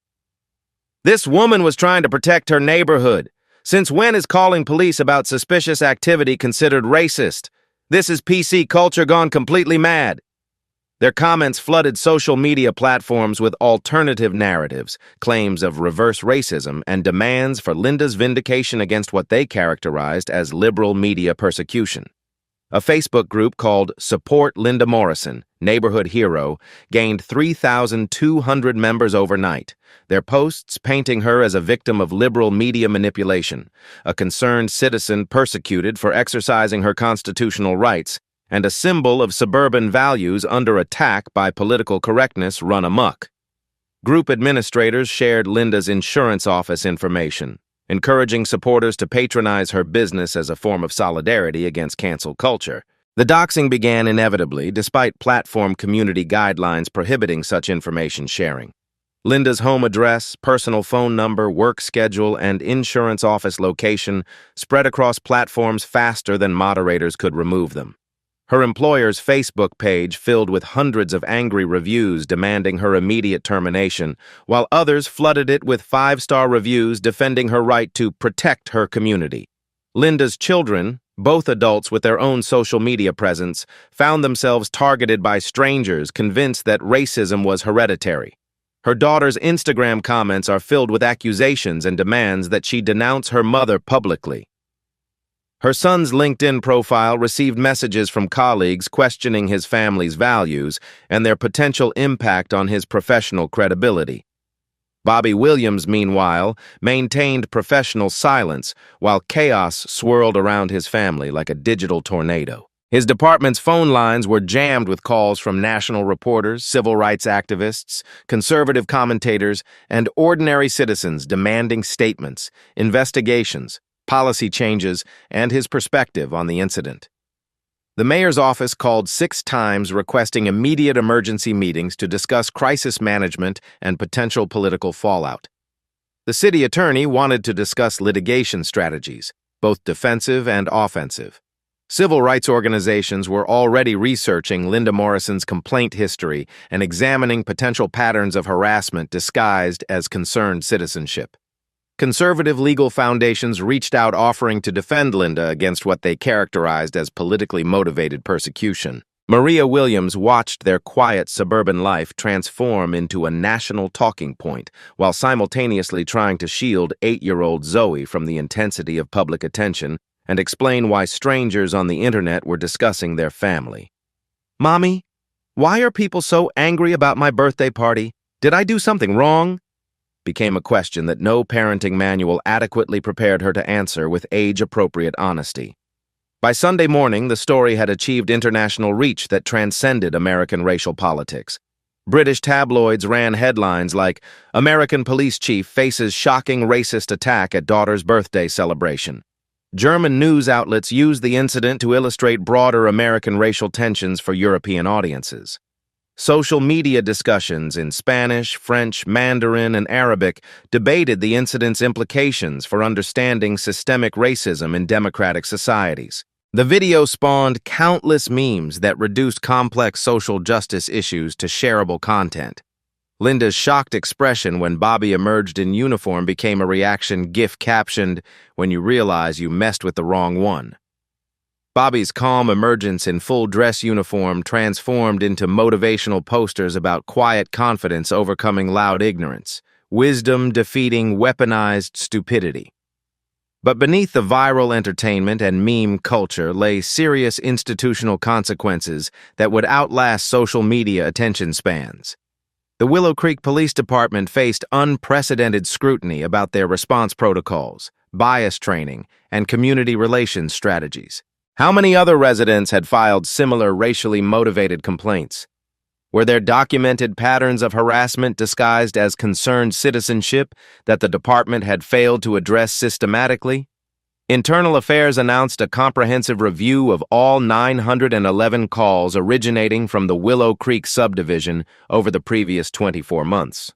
This woman was trying to protect her neighborhood. Since when is calling police about suspicious activity considered racist? This is PC culture gone completely mad. Their comments flooded social media platforms with alternative narratives, claims of reverse racism, and demands for Linda's vindication against what they characterized as liberal media persecution. A Facebook group called Support Linda Morrison, Neighborhood Hero, gained 3,200 members overnight, their posts painting her as a victim of liberal media manipulation, a concerned citizen persecuted for exercising her constitutional rights, and a symbol of suburban values under attack by political correctness run amok. Group administrators shared Linda's insurance office information, encouraging supporters to patronize her business as a form of solidarity against cancel culture. The doxing began inevitably, despite platform community guidelines prohibiting such information sharing. Linda's home address, personal phone number, work schedule, and insurance office location spread across platforms faster than moderators could remove them. Her employer's Facebook page filled with hundreds of angry reviews demanding her immediate termination, while others flooded it with 5-star reviews defending her right to protect her community. Linda's children, both adults with their own social media presence, found themselves targeted by strangers convinced that racism was hereditary. Her daughter's Instagram comments are filled with accusations and demands that she denounce her mother publicly. Her son's LinkedIn profile received messages from colleagues questioning his family's values and their potential impact on his professional credibility. Bobby Williams, meanwhile, maintained professional silence while chaos swirled around his family like a digital tornado. His department's phone lines were jammed with calls from national reporters, civil rights activists, conservative commentators, and ordinary citizens demanding statements, investigations, policy changes, and his perspective on the incident. The mayor's office called 6 times requesting immediate emergency meetings to discuss crisis management and potential political fallout. The city attorney wanted to discuss litigation strategies, both defensive and offensive. Civil rights organizations were already researching Linda Morrison's complaint history and examining potential patterns of harassment disguised as concerned citizenship. Conservative legal foundations reached out offering to defend Linda against what they characterized as politically motivated persecution. Maria Williams watched their quiet suburban life transform into a national talking point while simultaneously trying to shield 8-year-old Zoe from the intensity of public attention and explain why strangers on the internet were discussing their family. "Mommy, why are people so angry about my birthday party? Did I do something wrong?" became a question that no parenting manual adequately prepared her to answer with age-appropriate honesty. By Sunday morning, the story had achieved international reach that transcended American racial politics. British tabloids ran headlines like, "American police chief faces shocking racist attack at daughter's birthday celebration." German news outlets used the incident to illustrate broader American racial tensions for European audiences. Social media discussions in Spanish, French, Mandarin, and Arabic debated the incident's implications for understanding systemic racism in democratic societies. The video spawned countless memes that reduced complex social justice issues to shareable content. Linda's shocked expression when Bobby emerged in uniform became a reaction GIF captioned, "When you realize you messed with the wrong one." Bobby's calm emergence in full dress uniform transformed into motivational posters about quiet confidence overcoming loud ignorance, wisdom defeating weaponized stupidity. But beneath the viral entertainment and meme culture lay serious institutional consequences that would outlast social media attention spans. The Willow Creek Police Department faced unprecedented scrutiny about their response protocols, bias training, and community relations strategies. How many other residents had filed similar racially motivated complaints? Were there documented patterns of harassment disguised as concerned citizenship that the department had failed to address systematically? Internal Affairs announced a comprehensive review of all 911 calls originating from the Willow Creek subdivision over the previous 24 months.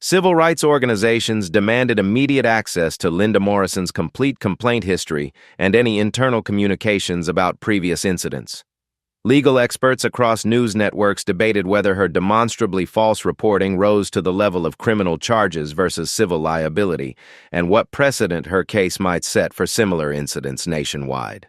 Civil rights organizations demanded immediate access to Linda Morrison's complete complaint history and any internal communications about previous incidents. Legal experts across news networks debated whether her demonstrably false reporting rose to the level of criminal charges versus civil liability, and what precedent her case might set for similar incidents nationwide.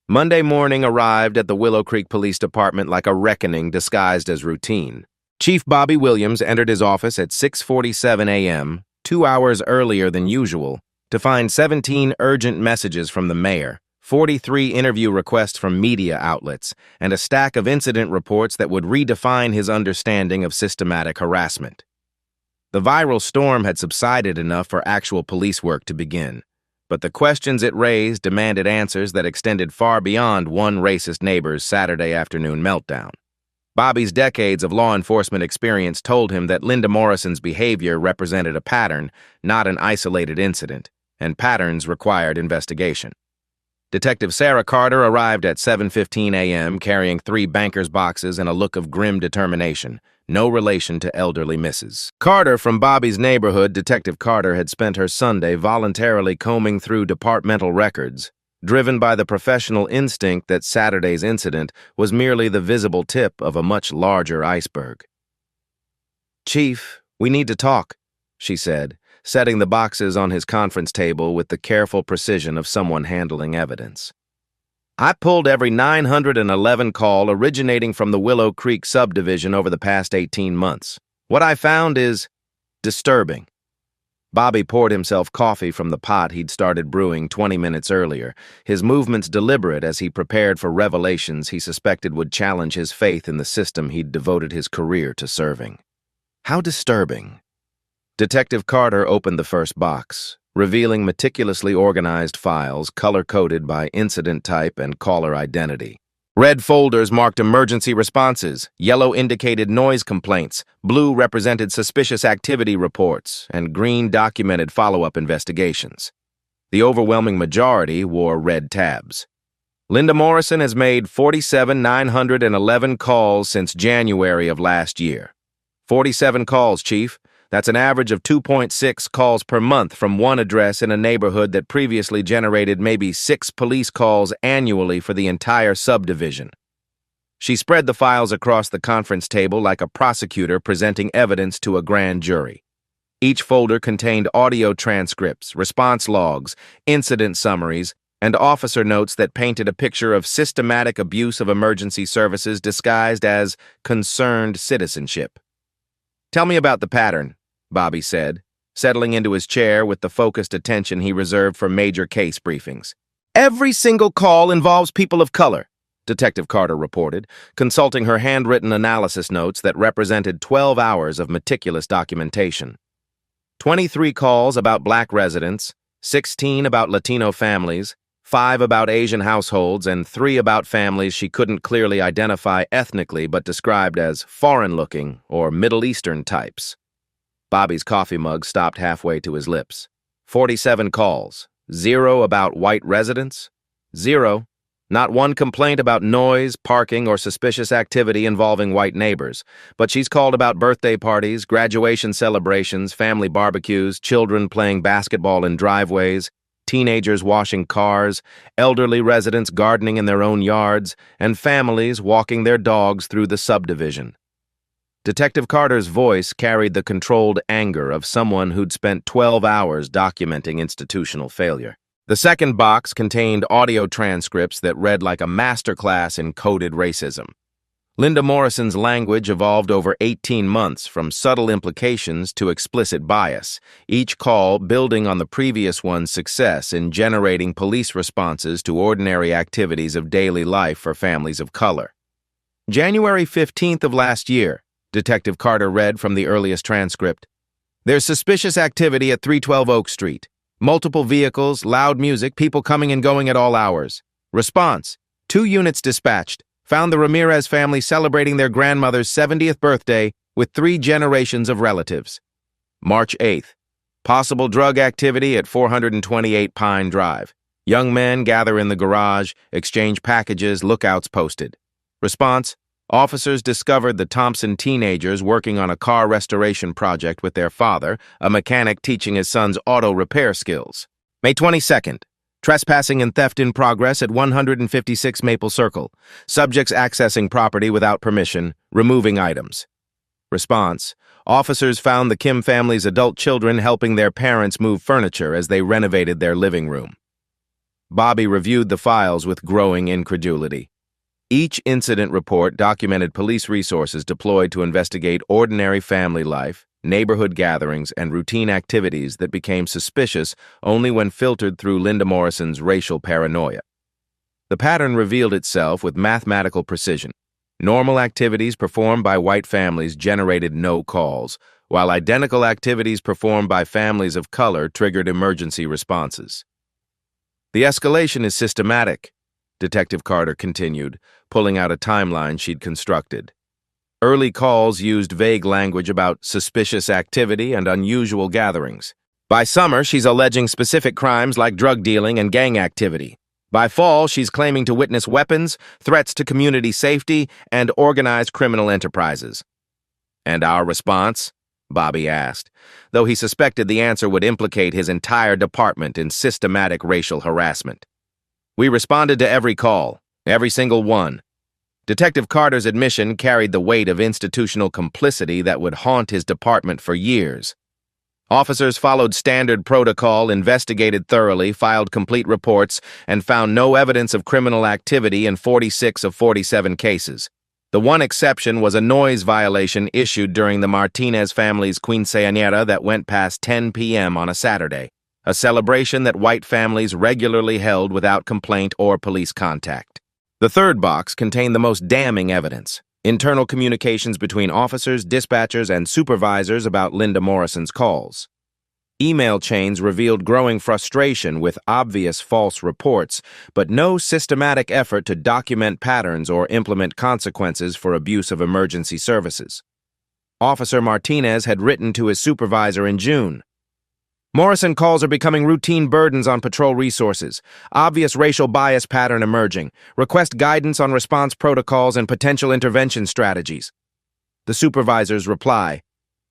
Monday morning arrived at the Willow Creek Police Department like a reckoning disguised as routine. Chief Bobby Williams entered his office at 6:47 a.m., 2 hours earlier than usual, to find 17 urgent messages from the mayor, 43 interview requests from media outlets, and a stack of incident reports that would redefine his understanding of systematic harassment. The viral storm had subsided enough for actual police work to begin, but the questions it raised demanded answers that extended far beyond one racist neighbor's Saturday afternoon meltdown. Bobby's decades of law enforcement experience told him that Linda Morrison's behavior represented a pattern, not an isolated incident, and patterns required investigation. Detective Sarah Carter arrived at 7:15 a.m. carrying 3 banker's boxes and a look of grim determination, no relation to elderly Mrs. Carter from Bobby's neighborhood. Detective Carter had spent her Sunday voluntarily combing through departmental records, driven by the professional instinct that Saturday's incident was merely the visible tip of a much larger iceberg. "Chief, we need to talk," she said, setting the boxes on his conference table with the careful precision of someone handling evidence. "I pulled every 911 call originating from the Willow Creek subdivision over the past 18 months. What I found is disturbing." Bobby poured himself coffee from the pot he'd started brewing 20 minutes earlier, his movements deliberate as he prepared for revelations he suspected would challenge his faith in the system he'd devoted his career to serving. "How disturbing?" Detective Carter opened the first box, revealing meticulously organized files color-coded by incident type and caller identity. Red folders marked emergency responses, yellow indicated noise complaints, blue represented suspicious activity reports, and green documented follow-up investigations. The overwhelming majority wore red tabs. Linda Morrison has made 47,911 calls since January of last year. 47 calls, Chief. That's an average of 2.6 calls per month from one address in a neighborhood that previously generated maybe 6 police calls annually for the entire subdivision. She spread the files across the conference table like a prosecutor presenting evidence to a grand jury. Each folder contained audio transcripts, response logs, incident summaries, and officer notes that painted a picture of systematic abuse of emergency services disguised as concerned citizenship. "Tell me about the pattern," Bobby said, settling into his chair with the focused attention he reserved for major case briefings. "Every single call involves people of color," Detective Carter reported, consulting her handwritten analysis notes that represented 12 hours of meticulous documentation. 23 calls about Black residents, 16 about Latino families, 5 about Asian households, and 3 about families she couldn't clearly identify ethnically but described as foreign-looking or Middle Eastern types. Bobby's coffee mug stopped halfway to his lips. 47 calls. 0 about white residents. 0. Not one complaint about noise, parking, or suspicious activity involving white neighbors. But she's called about birthday parties, graduation celebrations, family barbecues, children playing basketball in driveways, teenagers washing cars, elderly residents gardening in their own yards, and families walking their dogs through the subdivision. Detective Carter's voice carried the controlled anger of someone who'd spent 12 hours documenting institutional failure. The second box contained audio transcripts that read like a masterclass in coded racism. Linda Morrison's language evolved over 18 months from subtle implications to explicit bias, each call building on the previous one's success in generating police responses to ordinary activities of daily life for families of color. January 15th of last year, Detective Carter read from the earliest transcript. There's suspicious activity at 312 Oak Street. Multiple vehicles, loud music, people coming and going at all hours. Response: 2 units dispatched. Found the Ramirez family celebrating their grandmother's 70th birthday with 3 generations of relatives. March 8th. Possible drug activity at 428 Pine Drive. Young men gather in the garage, exchange packages, lookouts posted. Response: officers discovered the Thompson teenagers working on a car restoration project with their father, a mechanic teaching his son's auto repair skills. May 22nd. Trespassing and theft in progress at 156 Maple Circle. Subjects accessing property without permission, removing items. Response: officers found the Kim family's adult children helping their parents move furniture as they renovated their living room. Bobby reviewed the files with growing incredulity. Each incident report documented police resources deployed to investigate ordinary family life, neighborhood gatherings, and routine activities that became suspicious only when filtered through Linda Morrison's racial paranoia. The pattern revealed itself with mathematical precision. Normal activities performed by white families generated no calls, while identical activities performed by families of color triggered emergency responses. The escalation is systematic, Detective Carter continued, pulling out a timeline she'd constructed. Early calls used vague language about suspicious activity and unusual gatherings. By summer, she's alleging specific crimes like drug dealing and gang activity. By fall, she's claiming to witness weapons, threats to community safety, and organized criminal enterprises. And our response? Bobby asked, though he suspected the answer would implicate his entire department in systematic racial harassment. We responded to every call, every single one. Detective Carter's admission carried the weight of institutional complicity that would haunt his department for years. Officers followed standard protocol, investigated thoroughly, filed complete reports, and found no evidence of criminal activity in 46 of 47 cases. The one exception was a noise violation issued during the Martinez family's quinceañera that went past 10 p.m. on a Saturday, a celebration that white families regularly held without complaint or police contact. The third box contained the most damning evidence: internal communications between officers, dispatchers, and supervisors about Linda Morrison's calls. Email chains revealed growing frustration with obvious false reports, but no systematic effort to document patterns or implement consequences for abuse of emergency services. Officer Martinez had written to his supervisor in June. Morrison calls are becoming routine burdens on patrol resources. Obvious racial bias pattern emerging. Request guidance on response protocols and potential intervention strategies. The supervisor's reply: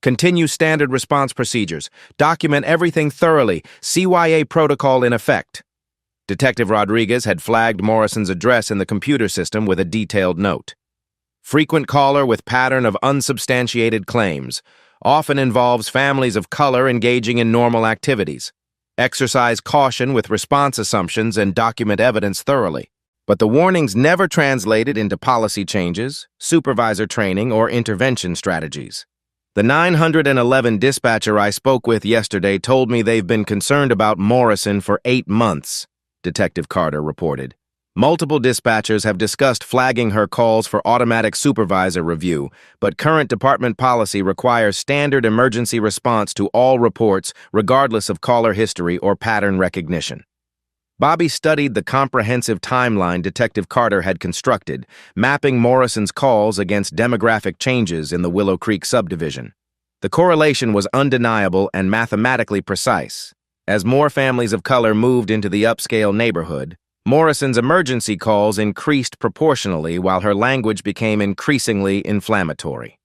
continue standard response procedures. Document everything thoroughly. CYA protocol in effect. Detective Rodriguez had flagged Morrison's address in the computer system with a detailed note. Frequent caller with pattern of unsubstantiated claims. Often involves families of color engaging in normal activities. Exercise caution with response assumptions and document evidence thoroughly. But the warnings never translated into policy changes, supervisor training, or intervention strategies. The 911 dispatcher I spoke with yesterday told me they've been concerned about Morrison for 8 months, Detective Carter reported. Multiple dispatchers have discussed flagging her calls for automatic supervisor review, but current department policy requires standard emergency response to all reports, regardless of caller history or pattern recognition. Bobby studied the comprehensive timeline Detective Carter had constructed, mapping Morrison's calls against demographic changes in the Willow Creek subdivision. The correlation was undeniable and mathematically precise. As more families of color moved into the upscale neighborhood, Morrison's emergency calls increased proportionally while her language became increasingly inflammatory.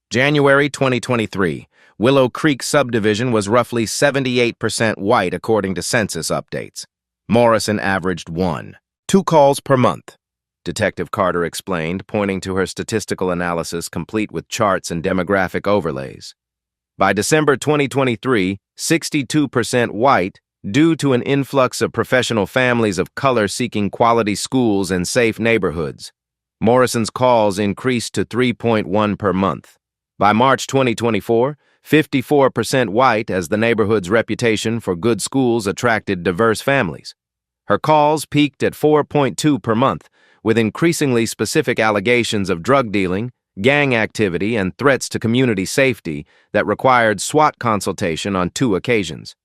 January 2023, Willow Creek subdivision was roughly 78% white according to census updates. Morrison averaged 2 calls per month, Detective Carter explained, pointing to her statistical analysis complete with charts and demographic overlays. By December 2023, 62% white, due to an influx of professional families of color seeking quality schools and safe neighborhoods. Morrison's calls increased to 3.1 per month. By March 2024, 54% white as the neighborhood's reputation for good schools attracted diverse families. Her calls peaked at 4.2 per month, with increasingly specific allegations of drug dealing, gang activity, and threats to community safety that required SWAT consultation on 2 occasions.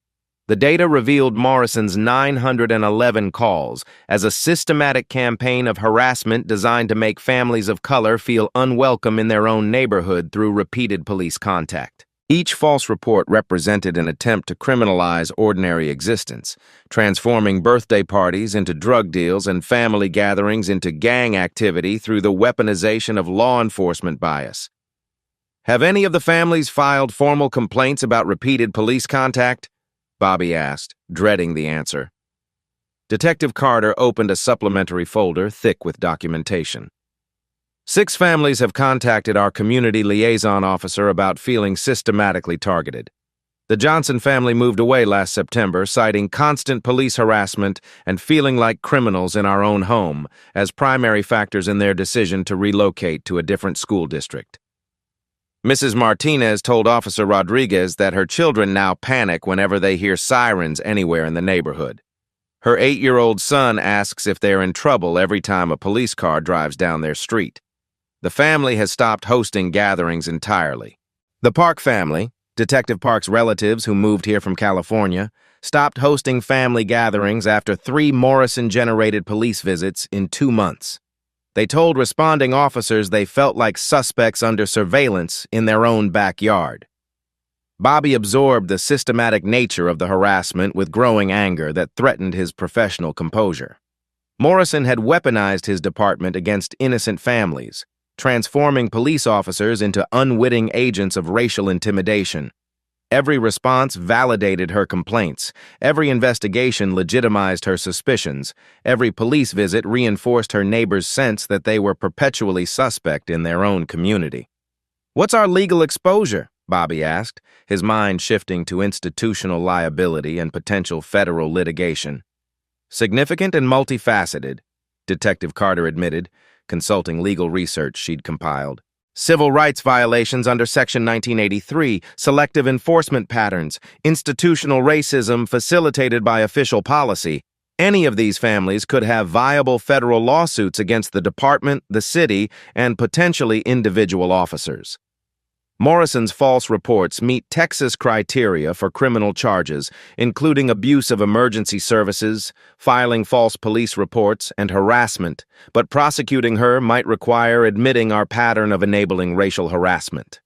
The data revealed Morrison's 911 calls as a systematic campaign of harassment designed to make families of color feel unwelcome in their own neighborhood through repeated police contact. Each false report represented an attempt to criminalize ordinary existence, transforming birthday parties into drug deals and family gatherings into gang activity through the weaponization of law enforcement bias. Have any of the families filed formal complaints about repeated police contact? Bobby asked, dreading the answer. Detective Carter opened a supplementary folder thick with documentation. 6 families have contacted our community liaison officer about feeling systematically targeted. The Johnson family moved away last September, citing constant police harassment and feeling like criminals in our own home as primary factors in their decision to relocate to a different school district. Mrs. Martinez told Officer Rodriguez that her children now panic whenever they hear sirens anywhere in the neighborhood. Her 8-year-old son asks if they're in trouble every time a police car drives down their street. The family has stopped hosting gatherings entirely. The Park family, Detective Park's relatives who moved here from California, stopped hosting family gatherings after 3 Morrison-generated police visits in 2 months. They told responding officers they felt like suspects under surveillance in their own backyard. Bobby absorbed the systematic nature of the harassment with growing anger that threatened his professional composure. Morrison had weaponized his department against innocent families, transforming police officers into unwitting agents of racial intimidation. Every response validated her complaints. Every investigation legitimized her suspicions. Every police visit reinforced her neighbors' sense that they were perpetually suspect in their own community. "What's our legal exposure?" Bobby asked, his mind shifting to institutional liability and potential federal litigation. "Significant and multifaceted," Detective Carter admitted, consulting legal research she'd compiled. "Civil rights violations under Section 1983, selective enforcement patterns, institutional racism facilitated by official policy. Any of these families could have viable federal lawsuits against the department, the city, and potentially individual officers." Morrison's false reports meet Texas criteria for criminal charges, including abuse of emergency services, filing false police reports, and harassment, but prosecuting her might require admitting our pattern of enabling racial harassment.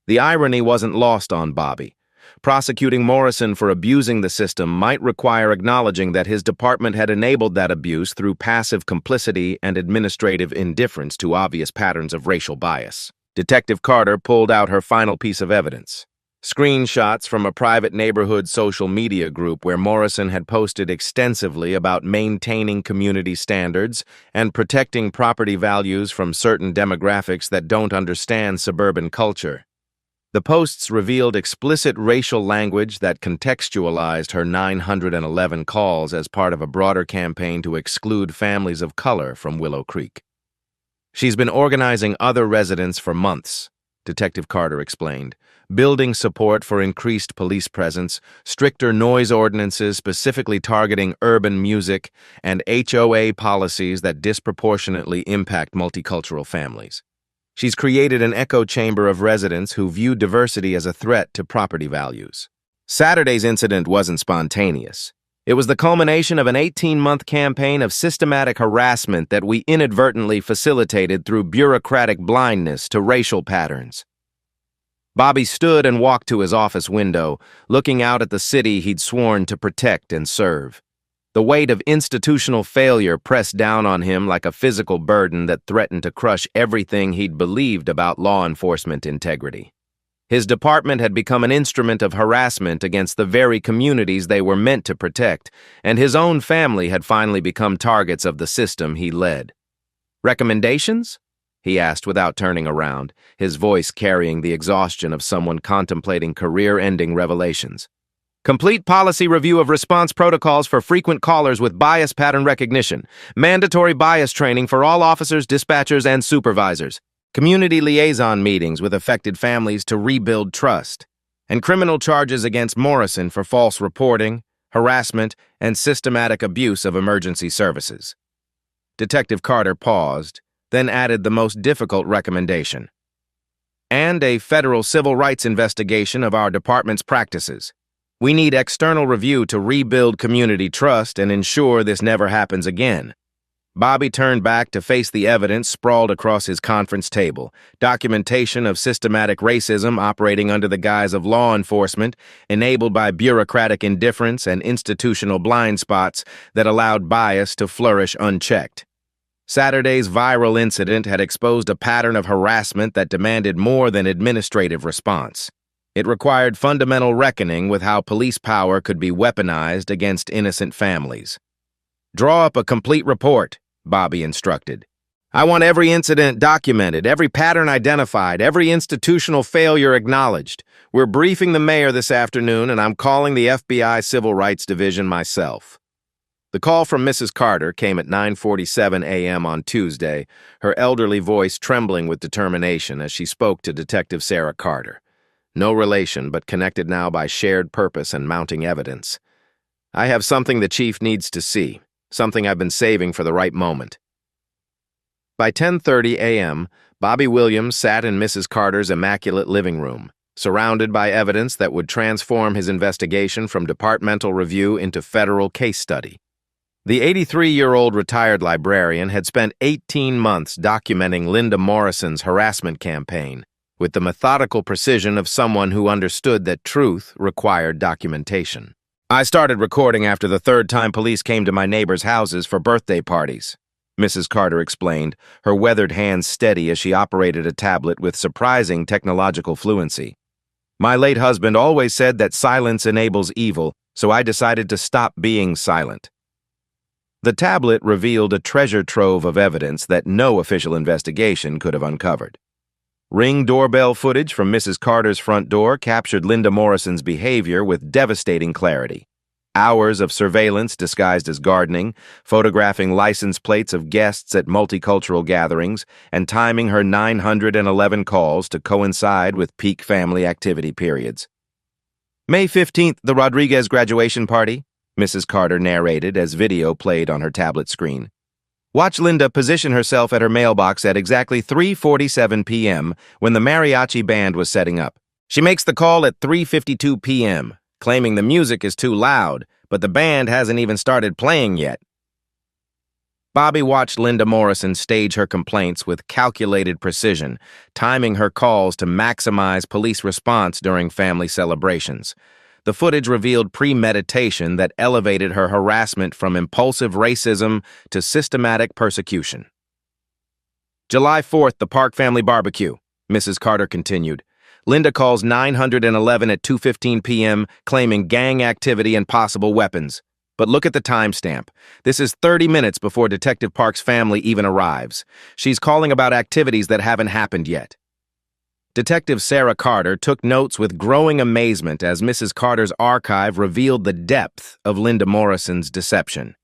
The irony wasn't lost on Bobby. Prosecuting Morrison for abusing the system might require acknowledging that his department had enabled that abuse through passive complicity and administrative indifference to obvious patterns of racial bias. Detective Carter pulled out her final piece of evidence. Screenshots from a private neighborhood social media group where Morrison had posted extensively about maintaining community standards and protecting property values from certain demographics that don't understand suburban culture. The posts revealed explicit racial language that contextualized her 911 calls as part of a broader campaign to exclude families of color from Willow Creek. "She's been organizing other residents for months," Detective Carter explained, "building support for increased police presence, stricter noise ordinances specifically targeting urban music, and HOA policies that disproportionately impact multicultural families. She's created an echo chamber of residents who view diversity as a threat to property values." Saturday's incident wasn't spontaneous. It was the culmination of an 18-month campaign of systematic harassment that we inadvertently facilitated through bureaucratic blindness to racial patterns. Bobby stood and walked to his office window, looking out at the city he'd sworn to protect and serve. The weight of institutional failure pressed down on him like a physical burden that threatened to crush everything he'd believed about law enforcement integrity. His department had become an instrument of harassment against the very communities they were meant to protect, and his own family had finally become targets of the system he led. "Recommendations?" he asked without turning around, his voice carrying the exhaustion of someone contemplating career-ending revelations. Complete policy review of response protocols for frequent callers with bias pattern recognition. Mandatory bias training for all officers, dispatchers, and supervisors. Community liaison meetings with affected families to rebuild trust. And criminal charges against Morrison for false reporting, harassment, and systematic abuse of emergency services. Detective Carter paused, then added the most difficult recommendation. And a federal civil rights investigation of our department's practices. We need external review to rebuild community trust and ensure this never happens again. Bobby turned back to face the evidence sprawled across his conference table, documentation of systematic racism operating under the guise of law enforcement, enabled by bureaucratic indifference and institutional blind spots that allowed bias to flourish unchecked. Saturday's viral incident had exposed a pattern of harassment that demanded more than administrative response. It required fundamental reckoning with how police power could be weaponized against innocent families. Draw up a complete report, Bobby instructed. I want every incident documented, every pattern identified, every institutional failure acknowledged. We're briefing the mayor this afternoon, and I'm calling the FBI Civil Rights Division myself. The call from Mrs. Carter came at 9:47 a.m. on Tuesday, her elderly voice trembling with determination as she spoke to Detective Sarah Carter. No relation, but connected now by shared purpose and mounting evidence. I have something the chief needs to see, something I've been saving for the right moment. By 10:30 a.m., Bobby Williams sat in Mrs. Carter's immaculate living room, surrounded by evidence that would transform his investigation from departmental review into federal case study. The 83-year-old retired librarian had spent 18 months documenting Linda Morrison's harassment campaign, with the methodical precision of someone who understood that truth required documentation. I started recording after the third time police came to my neighbors' houses for birthday parties, Mrs. Carter explained, her weathered hands steady as she operated a tablet with surprising technological fluency. My late husband always said that silence enables evil, so I decided to stop being silent. The tablet revealed a treasure trove of evidence that no official investigation could have uncovered. Ring doorbell footage from Mrs. Carter's front door captured Linda Morrison's behavior with devastating clarity. Hours of surveillance disguised as gardening, photographing license plates of guests at multicultural gatherings, and timing her 911 calls to coincide with peak family activity periods. May 15th, the Rodriguez graduation party, Mrs. Carter narrated as video played on her tablet screen. Watch Linda position herself at her mailbox at exactly 3:47 p.m. when the mariachi band was setting up. She makes the call at 3:52 p.m., claiming the music is too loud, but the band hasn't even started playing yet. Bobby watched Linda Morrison stage her complaints with calculated precision, timing her calls to maximize police response during family celebrations. The footage revealed premeditation that elevated her harassment from impulsive racism to systematic persecution. July 4th, the Park family barbecue, Mrs. Carter continued. Linda calls 911 at 2:15 p.m., claiming gang activity and possible weapons. But look at the timestamp. This is 30 minutes before Detective Park's family even arrives. She's calling about activities that haven't happened yet. Detective Sarah Carter took notes with growing amazement as Mrs. Carter's archive revealed the depth of Linda Morrison's deception.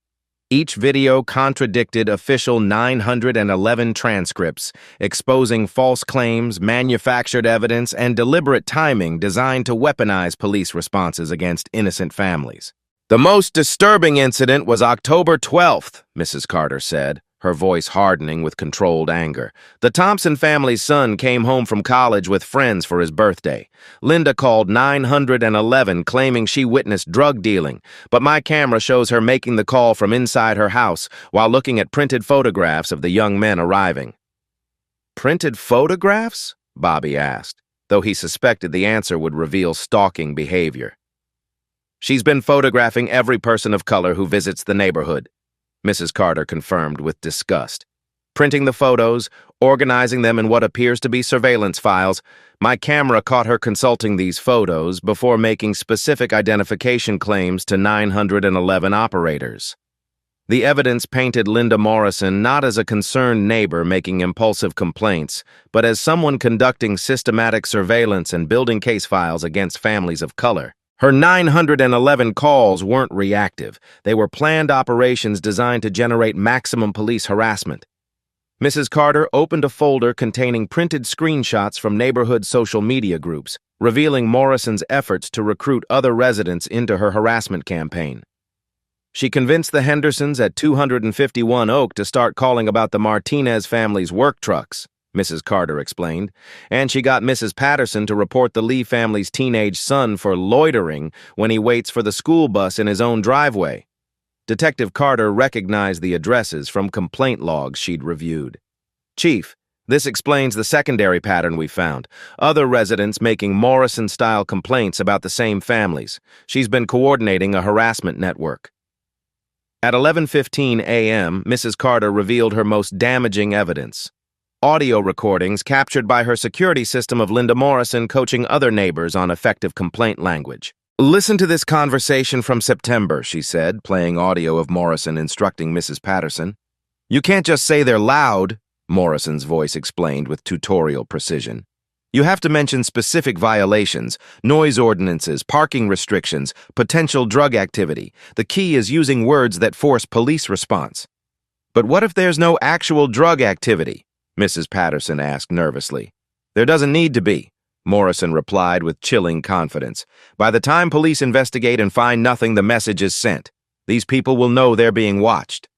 Each video contradicted official 911 transcripts, exposing false claims, manufactured evidence, and deliberate timing designed to weaponize police responses against innocent families. The most disturbing incident was October 12th, Mrs. Carter said, her voice hardening with controlled anger. The Thompson family's son came home from college with friends for his birthday. Linda called 911 claiming she witnessed drug dealing, but my camera shows her making the call from inside her house while looking at printed photographs of the young men arriving. Printed photographs? Bobby asked, though he suspected the answer would reveal stalking behavior. She's been photographing every person of color who visits the neighborhood, Mrs. Carter confirmed with disgust. Printing the photos, organizing them in what appears to be surveillance files, my camera caught her consulting these photos before making specific identification claims to 911 operators. The evidence painted Linda Morrison not as a concerned neighbor making impulsive complaints, but as someone conducting systematic surveillance and building case files against families of color. Her 911 calls weren't reactive. They were planned operations designed to generate maximum police harassment. Mrs. Carter opened a folder containing printed screenshots from neighborhood social media groups, revealing Morrison's efforts to recruit other residents into her harassment campaign. She convinced the Hendersons at 251 Oak to start calling about the Martinez family's work trucks, Mrs. Carter explained, and she got Mrs. Patterson to report the Lee family's teenage son for loitering when he waits for the school bus in his own driveway. Detective Carter recognized the addresses from complaint logs she'd reviewed. "Chief, this explains the secondary pattern we found. Other residents making Morrison-style complaints about the same families. She's been coordinating a harassment network." At 11:15 a.m., Mrs. Carter revealed her most damaging evidence: audio recordings captured by her security system of Linda Morrison coaching other neighbors on effective complaint language. "Listen to this conversation from September," she said, playing audio of Morrison instructing Mrs. Patterson. "You can't just say they're loud," Morrison's voice explained with tutorial precision. "You have to mention specific violations, noise ordinances, parking restrictions, potential drug activity. The key is using words that force police response." "But what if there's no actual drug activity?" Mrs. Patterson asked nervously. "There doesn't need to be," Morrison replied with chilling confidence. "By the time police investigate and find nothing, the message is sent. These people will know they're being watched."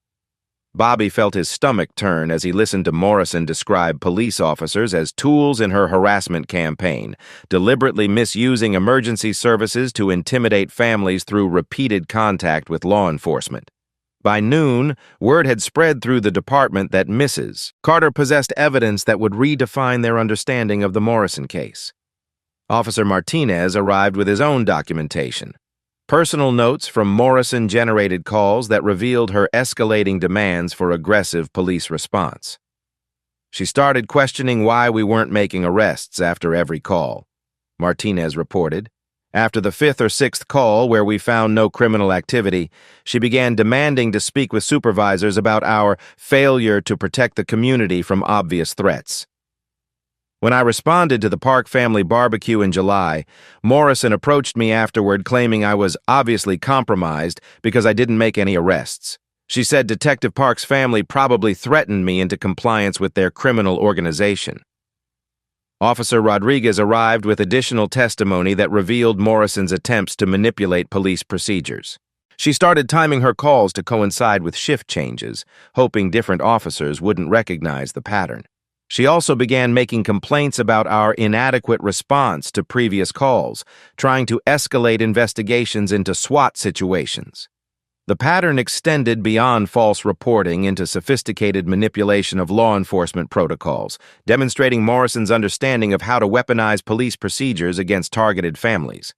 Bobby felt his stomach turn as he listened to Morrison describe police officers as tools in her harassment campaign, deliberately misusing emergency services to intimidate families through repeated contact with law enforcement. By noon, word had spread through the department that Mrs. Carter possessed evidence that would redefine their understanding of the Morrison case. Officer Martinez arrived with his own documentation: personal notes from Morrison-generated calls that revealed her escalating demands for aggressive police response. "She started questioning why we weren't making arrests after every call," Martinez reported. "After the fifth or sixth call, where we found no criminal activity, she began demanding to speak with supervisors about our failure to protect the community from obvious threats. When I responded to the Park family barbecue in July, Morrison approached me afterward claiming I was obviously compromised because I didn't make any arrests. She said Detective Park's family probably threatened me into compliance with their criminal organization." Officer Rodriguez arrived with additional testimony that revealed Morrison's attempts to manipulate police procedures. She started timing her calls to coincide with shift changes, hoping different officers wouldn't recognize the pattern. She also began making complaints about our inadequate response to previous calls, trying to escalate investigations into SWAT situations. The pattern extended beyond false reporting into sophisticated manipulation of law enforcement protocols, demonstrating Morrison's understanding of how to weaponize police procedures against targeted families.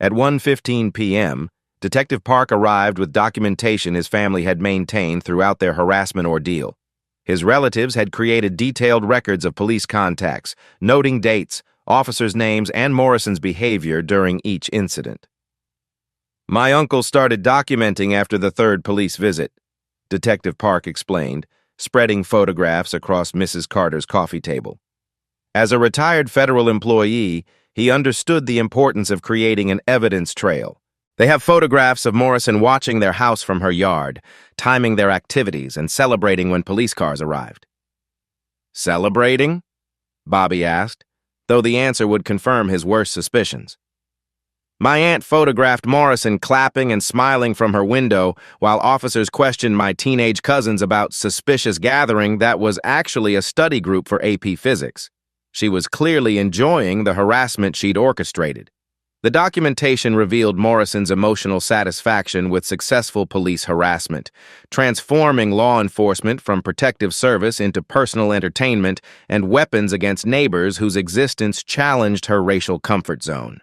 At 1:15 p.m., Detective Park arrived with documentation his family had maintained throughout their harassment ordeal. His relatives had created detailed records of police contacts, noting dates, officers' names, and Morrison's behavior during each incident. "My uncle started documenting after the third police visit," Detective Park explained, spreading photographs across Mrs. Carter's coffee table. As a retired federal employee, he understood the importance of creating an evidence trail. They have photographs of Morrison watching their house from her yard, timing their activities and celebrating when police cars arrived. "Celebrating?" Bobby asked, though the answer would confirm his worst suspicions. "My aunt photographed Morrison clapping and smiling from her window while officers questioned my teenage cousins about suspicious gathering that was actually a study group for AP Physics. She was clearly enjoying the harassment she'd orchestrated." The documentation revealed Morrison's emotional satisfaction with successful police harassment, transforming law enforcement from protective service into personal entertainment and weapons against neighbors whose existence challenged her racial comfort zone.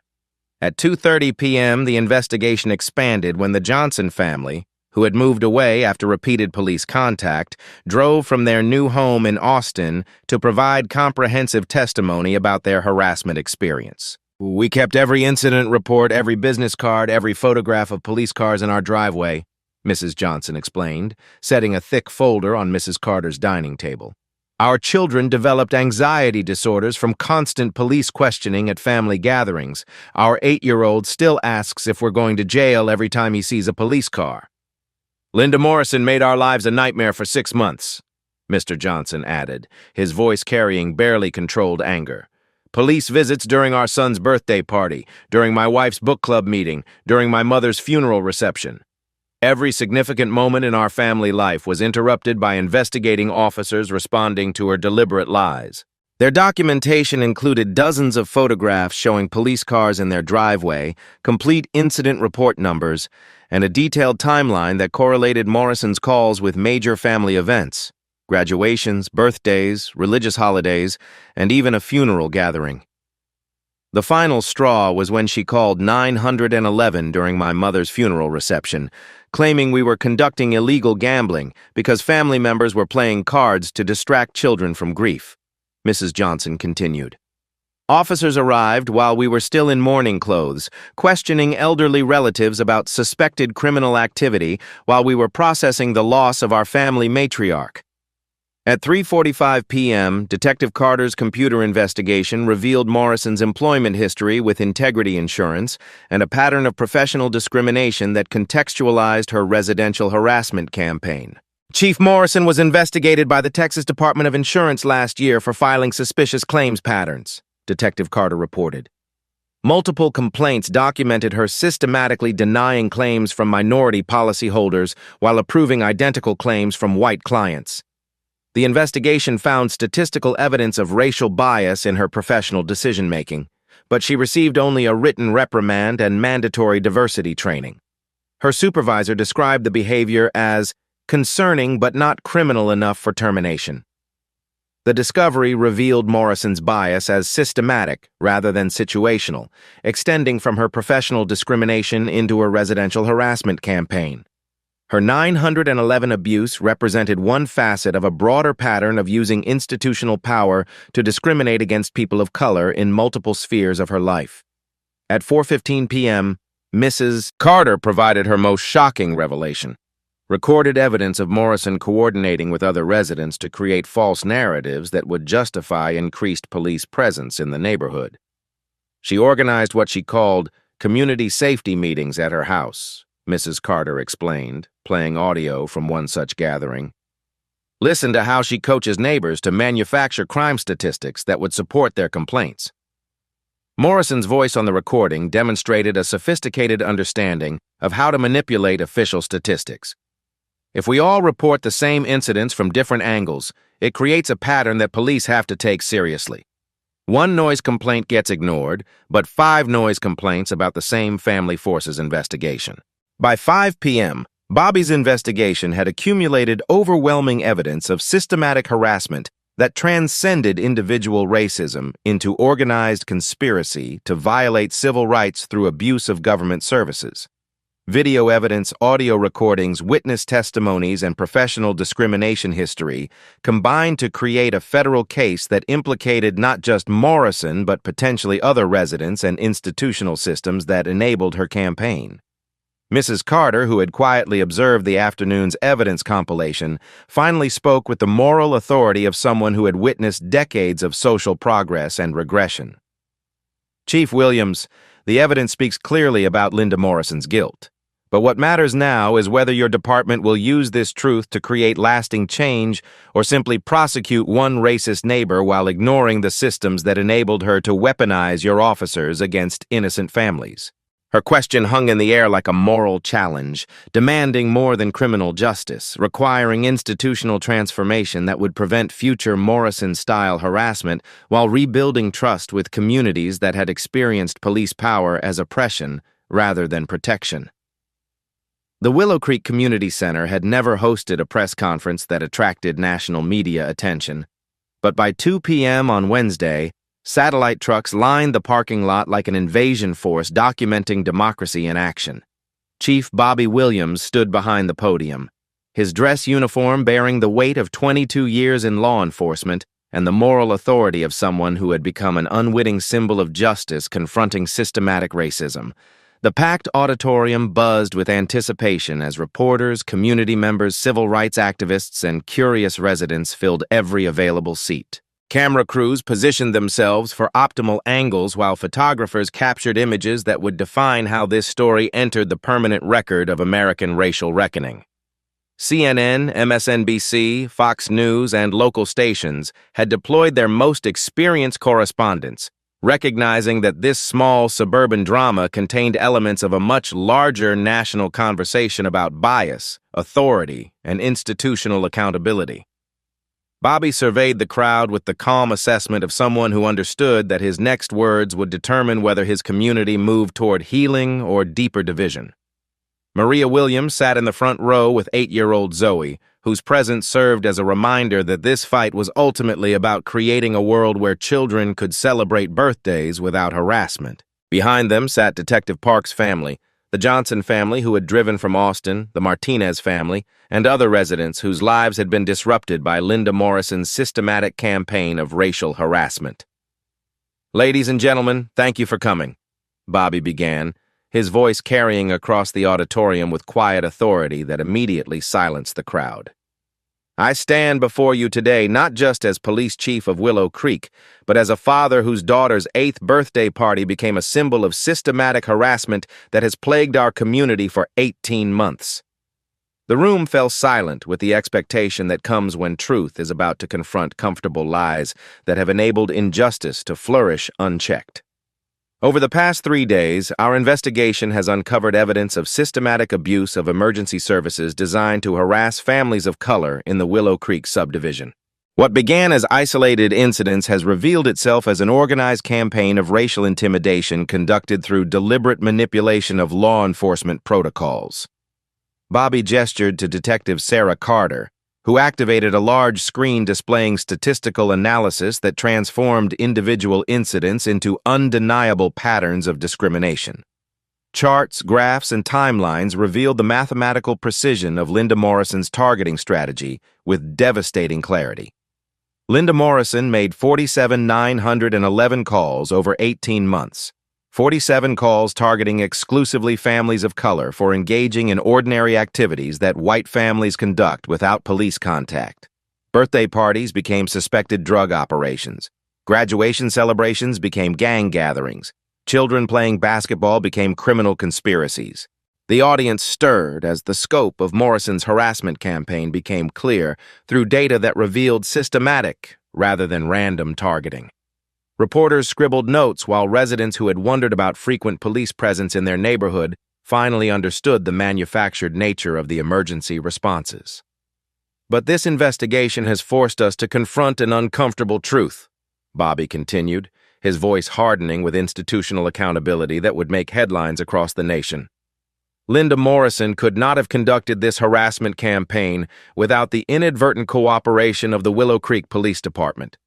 At 2:30 p.m., the investigation expanded when the Johnson family, who had moved away after repeated police contact, drove from their new home in Austin to provide comprehensive testimony about their harassment experience. "We kept every incident report, every business card, every photograph of police cars in our driveway," Mrs. Johnson explained, setting a thick folder on Mrs. Carter's dining table. Our children developed anxiety disorders from constant police questioning at family gatherings. Our 8-year-old still asks if we're going to jail every time he sees a police car. Linda Morrison made our lives a nightmare for 6 months, Mr. Johnson added, his voice carrying barely controlled anger. Police visits during our son's birthday party, during my wife's book club meeting, during my mother's funeral reception. Every significant moment in our family life was interrupted by investigating officers responding to her deliberate lies. Their documentation included dozens of photographs showing police cars in their driveway, complete incident report numbers, and a detailed timeline that correlated Morrison's calls with major family events, graduations, birthdays, religious holidays, and even a funeral gathering. The final straw was when she called 911 during my mother's funeral reception, claiming we were conducting illegal gambling because family members were playing cards to distract children from grief, Mrs. Johnson continued. Officers arrived while we were still in mourning clothes, questioning elderly relatives about suspected criminal activity while we were processing the loss of our family matriarch. At 3:45 p.m., Detective Carter's computer investigation revealed Morrison's employment history with Integrity Insurance and a pattern of professional discrimination that contextualized her residential harassment campaign. Chief Morrison was investigated by the Texas Department of Insurance last year for filing suspicious claims patterns, Detective Carter reported. Multiple complaints documented her systematically denying claims from minority policyholders while approving identical claims from white clients. The investigation found statistical evidence of racial bias in her professional decision-making, but she received only a written reprimand and mandatory diversity training. Her supervisor described the behavior as concerning but not criminal enough for termination. The discovery revealed Morrison's bias as systematic rather than situational, extending from her professional discrimination into a residential harassment campaign. Her 911 abuse represented one facet of a broader pattern of using institutional power to discriminate against people of color in multiple spheres of her life. At 4:15 p.m., Mrs. Carter provided her most shocking revelation: recorded evidence of Morrison coordinating with other residents to create false narratives that would justify increased police presence in the neighborhood. She organized what she called community safety meetings at her house, Mrs. Carter explained, playing audio from one such gathering. Listen to how she coaches neighbors to manufacture crime statistics that would support their complaints. Morrison's voice on the recording demonstrated a sophisticated understanding of how to manipulate official statistics. If we all report the same incidents from different angles, it creates a pattern that police have to take seriously. One noise complaint gets ignored, but 5 noise complaints about the same family forces investigation. By 5 p.m., Bobby's investigation had accumulated overwhelming evidence of systematic harassment that transcended individual racism into organized conspiracy to violate civil rights through abuse of government services. Video evidence, audio recordings, witness testimonies, and professional discrimination history combined to create a federal case that implicated not just Morrison but potentially other residents and institutional systems that enabled her campaign. Mrs. Carter, who had quietly observed the afternoon's evidence compilation, finally spoke with the moral authority of someone who had witnessed decades of social progress and regression. Chief Williams, the evidence speaks clearly about Linda Morrison's guilt. But what matters now is whether your department will use this truth to create lasting change or simply prosecute one racist neighbor while ignoring the systems that enabled her to weaponize your officers against innocent families. Her question hung in the air like a moral challenge, demanding more than criminal justice, requiring institutional transformation that would prevent future Morrison-style harassment while rebuilding trust with communities that had experienced police power as oppression rather than protection. The Willow Creek Community Center had never hosted a press conference that attracted national media attention, but by 2 p.m. on Wednesday, satellite trucks lined the parking lot like an invasion force documenting democracy in action. Chief Bobby Williams stood behind the podium, his dress uniform bearing the weight of 22 years in law enforcement and the moral authority of someone who had become an unwitting symbol of justice confronting systematic racism. The packed auditorium buzzed with anticipation as reporters, community members, civil rights activists, and curious residents filled every available seat. Camera crews positioned themselves for optimal angles while photographers captured images that would define how this story entered the permanent record of American racial reckoning. CNN, MSNBC, Fox News, and local stations had deployed their most experienced correspondents, recognizing that this small suburban drama contained elements of a much larger national conversation about bias, authority, and institutional accountability. Bobby surveyed the crowd with the calm assessment of someone who understood that his next words would determine whether his community moved toward healing or deeper division. Maria Williams sat in the front row with 8-year-old Zoe, whose presence served as a reminder that this fight was ultimately about creating a world where children could celebrate birthdays without harassment. Behind them sat Detective Park's family, the Johnson family who had driven from Austin, the Martinez family, and other residents whose lives had been disrupted by Linda Morrison's systematic campaign of racial harassment. "Ladies and gentlemen, thank you for coming," Bobby began, his voice carrying across the auditorium with quiet authority that immediately silenced the crowd. "I stand before you today not just as police chief of Willow Creek, but as a father whose daughter's 8th birthday party became a symbol of systematic harassment that has plagued our community for 18 months. The room fell silent with the expectation that comes when truth is about to confront comfortable lies that have enabled injustice to flourish unchecked. Over the past 3 days, our investigation has uncovered evidence of systematic abuse of emergency services designed to harass families of color in the Willow Creek subdivision. What began as isolated incidents has revealed itself as an organized campaign of racial intimidation conducted through deliberate manipulation of law enforcement protocols. Bobby gestured to Detective Sarah Carter, who activated a large screen displaying statistical analysis that transformed individual incidents into undeniable patterns of discrimination. Charts, graphs, and timelines revealed the mathematical precision of Linda Morrison's targeting strategy with devastating clarity. Linda Morrison made 47,911 calls over 18 months. 47 calls targeting exclusively families of color for engaging in ordinary activities that white families conduct without police contact. Birthday parties became suspected drug operations. Graduation celebrations became gang gatherings. Children playing basketball became criminal conspiracies. The audience stirred as the scope of Morrison's harassment campaign became clear through data that revealed systematic rather than random targeting. Reporters scribbled notes while residents who had wondered about frequent police presence in their neighborhood finally understood the manufactured nature of the emergency responses. "But this investigation has forced us to confront an uncomfortable truth," Bobby continued, his voice hardening with institutional accountability that would make headlines across the nation. "Linda Morrison could not have conducted this harassment campaign without the inadvertent cooperation of the Willow Creek Police Department.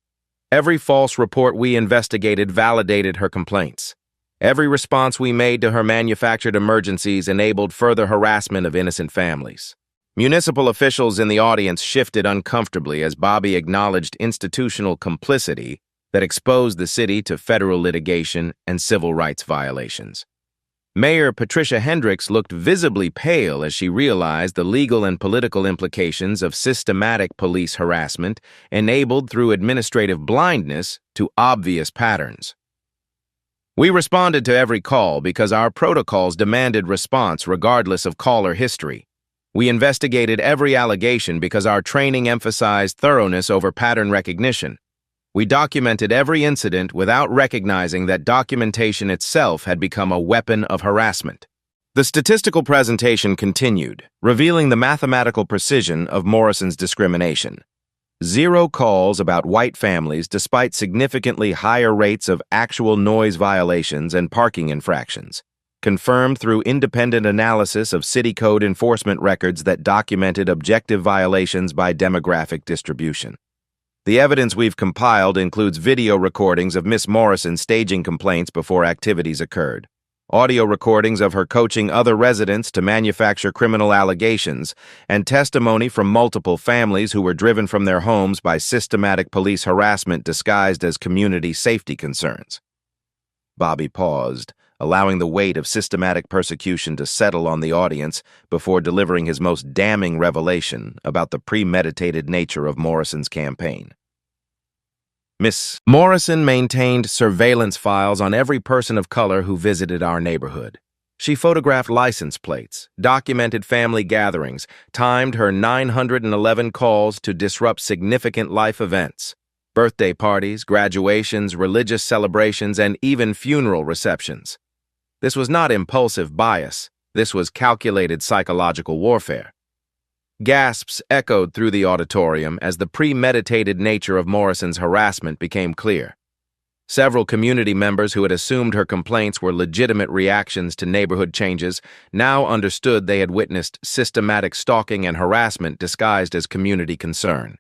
Every false report we investigated validated her complaints. Every response we made to her manufactured emergencies enabled further harassment of innocent families." Municipal officials in the audience shifted uncomfortably as Bobby acknowledged institutional complicity that exposed the city to federal litigation and civil rights violations. Mayor Patricia Hendricks looked visibly pale as she realized the legal and political implications of systematic police harassment enabled through administrative blindness to obvious patterns. "We responded to every call because our protocols demanded response regardless of caller history. We investigated every allegation because our training emphasized thoroughness over pattern recognition. We documented every incident without recognizing that documentation itself had become a weapon of harassment." The statistical presentation continued, revealing the mathematical precision of Morrison's discrimination. 0 calls about white families despite significantly higher rates of actual noise violations and parking infractions, confirmed through independent analysis of city code enforcement records that documented objective violations by demographic distribution. The evidence we've compiled includes video recordings of Miss Morrison staging complaints before activities occurred, audio recordings of her coaching other residents to manufacture criminal allegations, and testimony from multiple families who were driven from their homes by systematic police harassment disguised as community safety concerns. Bobby paused, allowing the weight of systematic persecution to settle on the audience before delivering his most damning revelation about the premeditated nature of Morrison's campaign. Miss Morrison maintained surveillance files on every person of color who visited our neighborhood. She photographed license plates, documented family gatherings, timed her 911 calls to disrupt significant life events, birthday parties, graduations, religious celebrations, and even funeral receptions. This was not impulsive bias. This was calculated psychological warfare. Gasps echoed through the auditorium as the premeditated nature of Morrison's harassment became clear. Several community members who had assumed her complaints were legitimate reactions to neighborhood changes now understood they had witnessed systematic stalking and harassment disguised as community concern.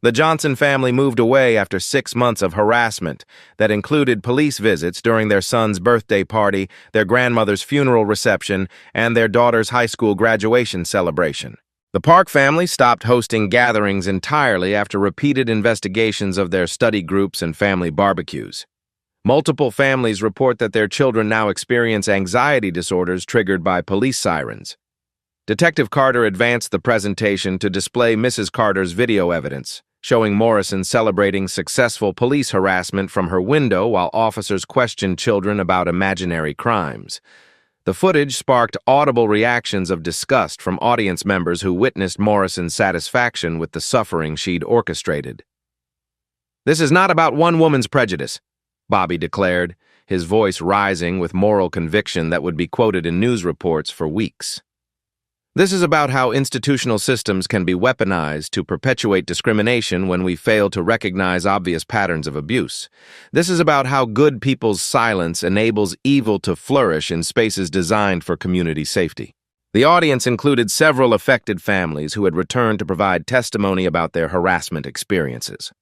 The Johnson family moved away after 6 months of harassment that included police visits during their son's birthday party, their grandmother's funeral reception, and their daughter's high school graduation celebration. The Park family stopped hosting gatherings entirely after repeated investigations of their study groups and family barbecues. Multiple families report that their children now experience anxiety disorders triggered by police sirens. Detective Carter advanced the presentation to display Mrs. Carter's video evidence, showing Morrison celebrating successful police harassment from her window while officers questioned children about imaginary crimes. The footage sparked audible reactions of disgust from audience members who witnessed Morrison's satisfaction with the suffering she'd orchestrated. "This is not about one woman's prejudice," Bobby declared, his voice rising with moral conviction that would be quoted in news reports for weeks. "This is about how institutional systems can be weaponized to perpetuate discrimination when we fail to recognize obvious patterns of abuse. This is about how good people's silence enables evil to flourish in spaces designed for community safety." The audience included several affected families who had returned to provide testimony about their harassment experiences.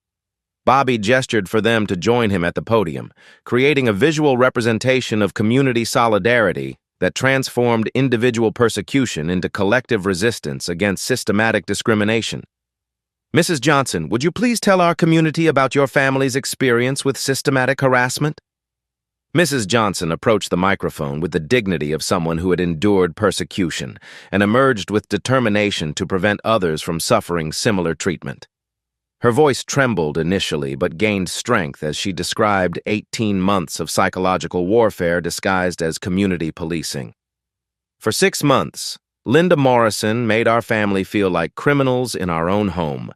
Bobby gestured for them to join him at the podium, creating a visual representation of community solidarity that transformed individual persecution into collective resistance against systematic discrimination. "Mrs. Johnson, would you please tell our community about your family's experience with systematic harassment?" Mrs. Johnson approached the microphone with the dignity of someone who had endured persecution and emerged with determination to prevent others from suffering similar treatment. Her voice trembled initially but gained strength as she described 18 months of psychological warfare disguised as community policing. "For 6 months, Linda Morrison made our family feel like criminals in our own home.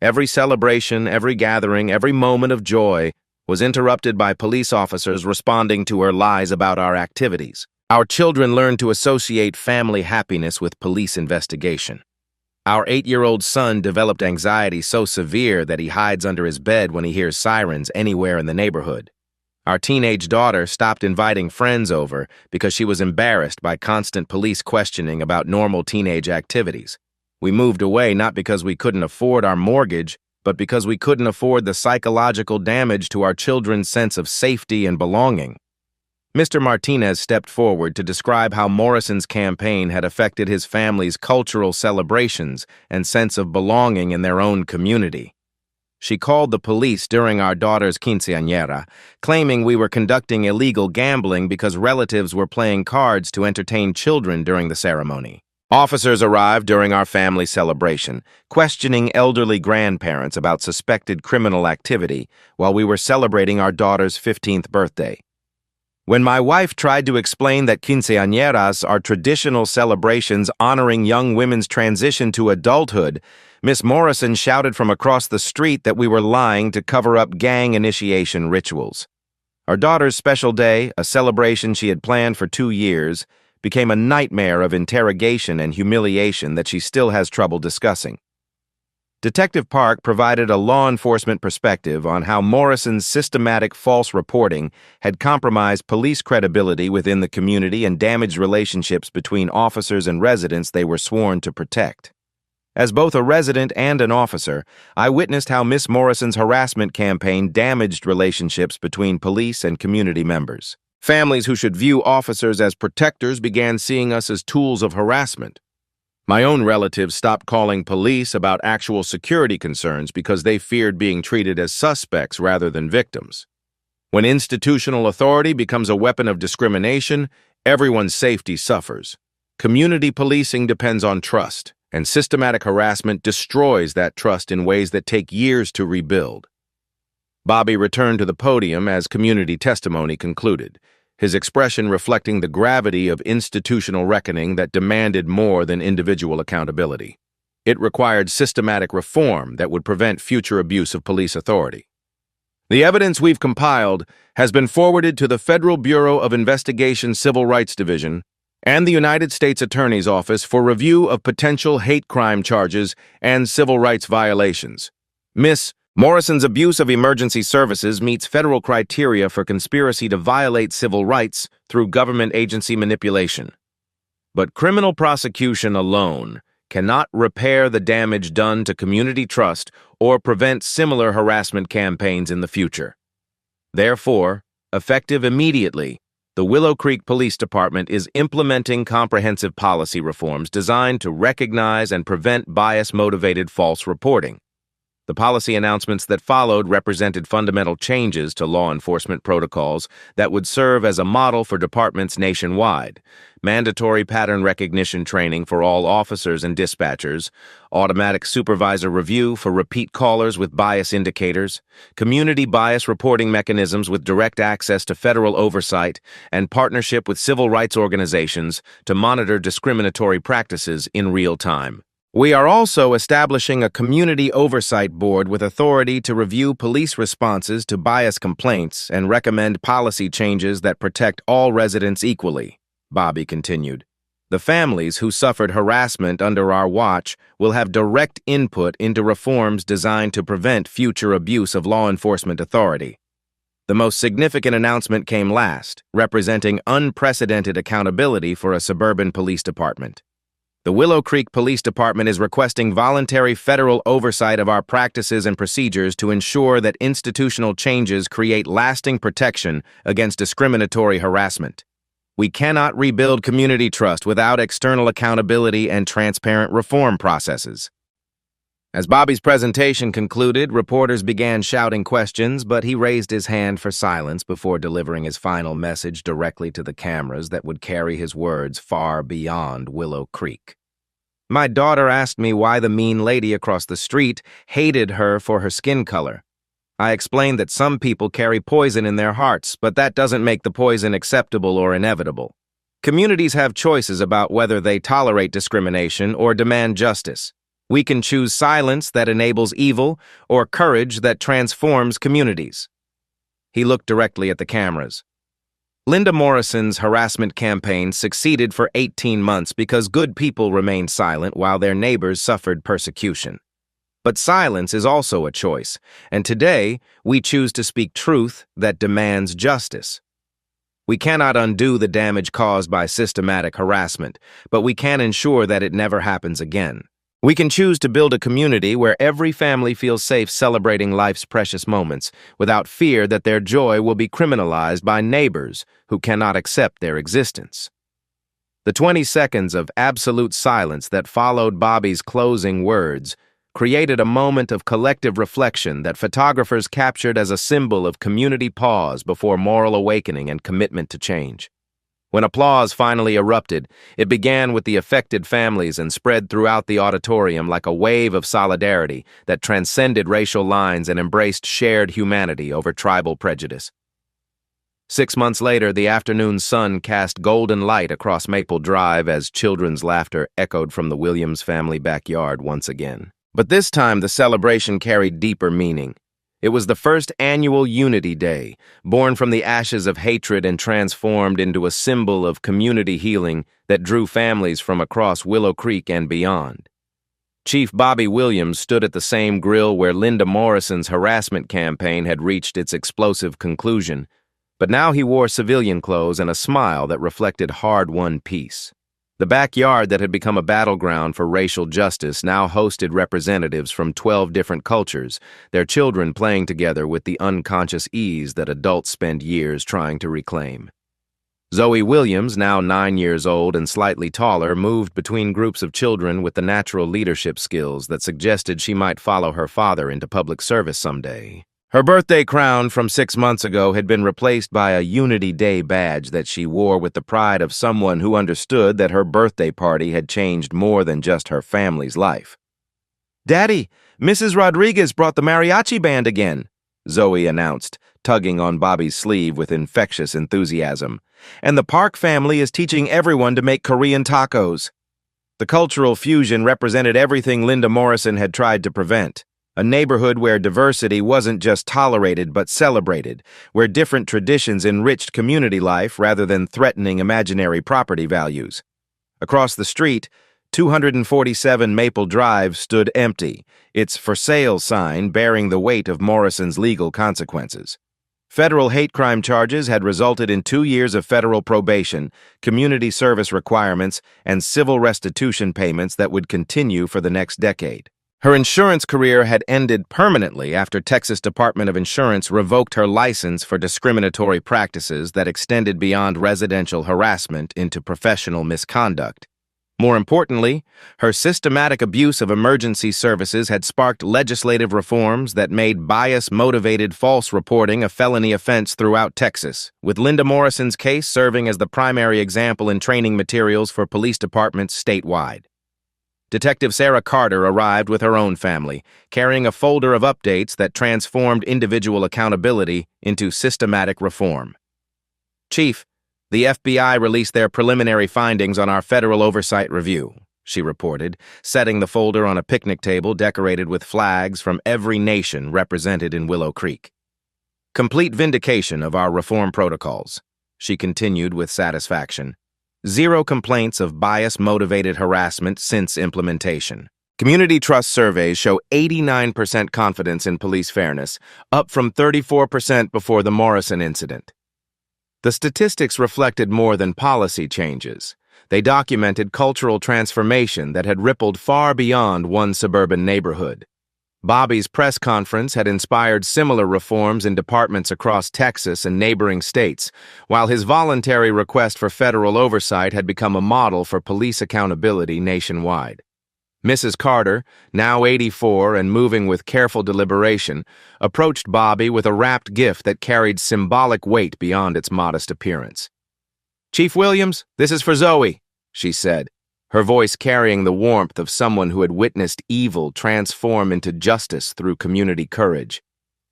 Every celebration, every gathering, every moment of joy was interrupted by police officers responding to her lies about our activities. Our children learned to associate family happiness with police investigation. Our 8-year-old son developed anxiety so severe that he hides under his bed when he hears sirens anywhere in the neighborhood. Our teenage daughter stopped inviting friends over because she was embarrassed by constant police questioning about normal teenage activities. We moved away not because we couldn't afford our mortgage, but because we couldn't afford the psychological damage to our children's sense of safety and belonging." Mr. Martinez stepped forward to describe how Morrison's campaign had affected his family's cultural celebrations and sense of belonging in their own community. "She called the police during our daughter's quinceañera, claiming we were conducting illegal gambling because relatives were playing cards to entertain children during the ceremony. Officers arrived during our family celebration, questioning elderly grandparents about suspected criminal activity while we were celebrating our daughter's 15th birthday. When my wife tried to explain that quinceañeras are traditional celebrations honoring young women's transition to adulthood, Miss Morrison shouted from across the street that we were lying to cover up gang initiation rituals. Our daughter's special day, a celebration she had planned for 2 years, became a nightmare of interrogation and humiliation that she still has trouble discussing. Detective Park provided a law enforcement perspective on how Morrison's systematic false reporting had compromised police credibility within the community and damaged relationships between officers and residents they were sworn to protect. As both a resident and an officer, I witnessed how Miss Morrison's harassment campaign damaged relationships between police and community members. Families who should view officers as protectors began seeing us as tools of harassment. My own relatives stopped calling police about actual security concerns because they feared being treated as suspects rather than victims. When institutional authority becomes a weapon of discrimination, everyone's safety suffers. Community policing depends on trust, and systematic harassment destroys that trust in ways that take years to rebuild. Bobby returned to the podium as community testimony concluded, his expression reflecting the gravity of institutional reckoning that demanded more than individual accountability. It required systematic reform that would prevent future abuse of police authority. The evidence we've compiled has been forwarded to the Federal Bureau of Investigation Civil Rights Division and the United States Attorney's Office for review of potential hate crime charges and civil rights violations. Ms. Morrison's abuse of emergency services meets federal criteria for conspiracy to violate civil rights through government agency manipulation. But criminal prosecution alone cannot repair the damage done to community trust or prevent similar harassment campaigns in the future. Therefore, effective immediately, the Willow Creek Police Department is implementing comprehensive policy reforms designed to recognize and prevent bias-motivated false reporting. The policy announcements that followed represented fundamental changes to law enforcement protocols that would serve as a model for departments nationwide: mandatory pattern recognition training for all officers and dispatchers, automatic supervisor review for repeat callers with bias indicators, community bias reporting mechanisms with direct access to federal oversight, and partnership with civil rights organizations to monitor discriminatory practices in real time. We are also establishing a community oversight board with authority to review police responses to bias complaints and recommend policy changes that protect all residents equally, Bobby continued. The families who suffered harassment under our watch will have direct input into reforms designed to prevent future abuse of law enforcement authority. The most significant announcement came last, representing unprecedented accountability for a suburban police department. The Willow Creek Police Department is requesting voluntary federal oversight of our practices and procedures to ensure that institutional changes create lasting protection against discriminatory harassment. We cannot rebuild community trust without external accountability and transparent reform processes. As Bobby's presentation concluded, reporters began shouting questions, but he raised his hand for silence before delivering his final message directly to the cameras that would carry his words far beyond Willow Creek. My daughter asked me why the mean lady across the street hated her for her skin color. I explained that some people carry poison in their hearts, but that doesn't make the poison acceptable or inevitable. Communities have choices about whether they tolerate discrimination or demand justice. We can choose silence that enables evil or courage that transforms communities. He looked directly at the cameras. Linda Morrison's harassment campaign succeeded for 18 months because good people remained silent while their neighbors suffered persecution. But silence is also a choice, and today we choose to speak truth that demands justice. We cannot undo the damage caused by systematic harassment, but we can ensure that it never happens again. We can choose to build a community where every family feels safe celebrating life's precious moments without fear that their joy will be criminalized by neighbors who cannot accept their existence. The 20 seconds of absolute silence that followed Bobby's closing words created a moment of collective reflection that photographers captured as a symbol of community pause before moral awakening and commitment to change. When applause finally erupted, it began with the affected families and spread throughout the auditorium like a wave of solidarity that transcended racial lines and embraced shared humanity over tribal prejudice. 6 months later, the afternoon sun cast golden light across Maple Drive as children's laughter echoed from the Williams family backyard once again. But this time, the celebration carried deeper meaning. It was the first annual Unity Day, born from the ashes of hatred and transformed into a symbol of community healing that drew families from across Willow Creek and beyond. Chief Bobby Williams stood at the same grill where Linda Morrison's harassment campaign had reached its explosive conclusion, but now he wore civilian clothes and a smile that reflected hard-won peace. The backyard that had become a battleground for racial justice now hosted representatives from 12 different cultures, their children playing together with the unconscious ease that adults spend years trying to reclaim. Zoe Williams, now 9 years old and slightly taller, moved between groups of children with the natural leadership skills that suggested she might follow her father into public service someday. Her birthday crown from 6 months ago had been replaced by a Unity Day badge that she wore with the pride of someone who understood that her birthday party had changed more than just her family's life. "Daddy, Mrs. Rodriguez brought the mariachi band again," Zoe announced, tugging on Bobby's sleeve with infectious enthusiasm. "And the Park family is teaching everyone to make Korean tacos." The cultural fusion represented everything Linda Morrison had tried to prevent. A neighborhood where diversity wasn't just tolerated but celebrated, where different traditions enriched community life rather than threatening imaginary property values. Across the street, 247 Maple Drive stood empty, its for sale sign bearing the weight of Morrison's legal consequences. Federal hate crime charges had resulted in 2 years of federal probation, community service requirements, and civil restitution payments that would continue for the next decade. Her insurance career had ended permanently after Texas Department of Insurance revoked her license for discriminatory practices that extended beyond residential harassment into professional misconduct. More importantly, her systematic abuse of emergency services had sparked legislative reforms that made bias-motivated false reporting a felony offense throughout Texas, with Linda Morrison's case serving as the primary example in training materials for police departments statewide. Detective Sarah Carter arrived with her own family, carrying a folder of updates that transformed individual accountability into systematic reform. "Chief, the FBI released their preliminary findings on our federal oversight review," she reported, setting the folder on a picnic table decorated with flags from every nation represented in Willow Creek. "Complete vindication of our reform protocols," she continued with satisfaction. "Zero complaints of bias-motivated harassment since implementation. Community trust surveys show 89% confidence in police fairness, up from 34% before the Morrison incident." The statistics reflected more than policy changes. They documented cultural transformation that had rippled far beyond one suburban neighborhood. Bobby's press conference had inspired similar reforms in departments across Texas and neighboring states, while his voluntary request for federal oversight had become a model for police accountability nationwide. Mrs. Carter, now 84 and moving with careful deliberation, approached Bobby with a wrapped gift that carried symbolic weight beyond its modest appearance. "Chief Williams, this is for Zoe," she said, her voice carrying the warmth of someone who had witnessed evil transform into justice through community courage.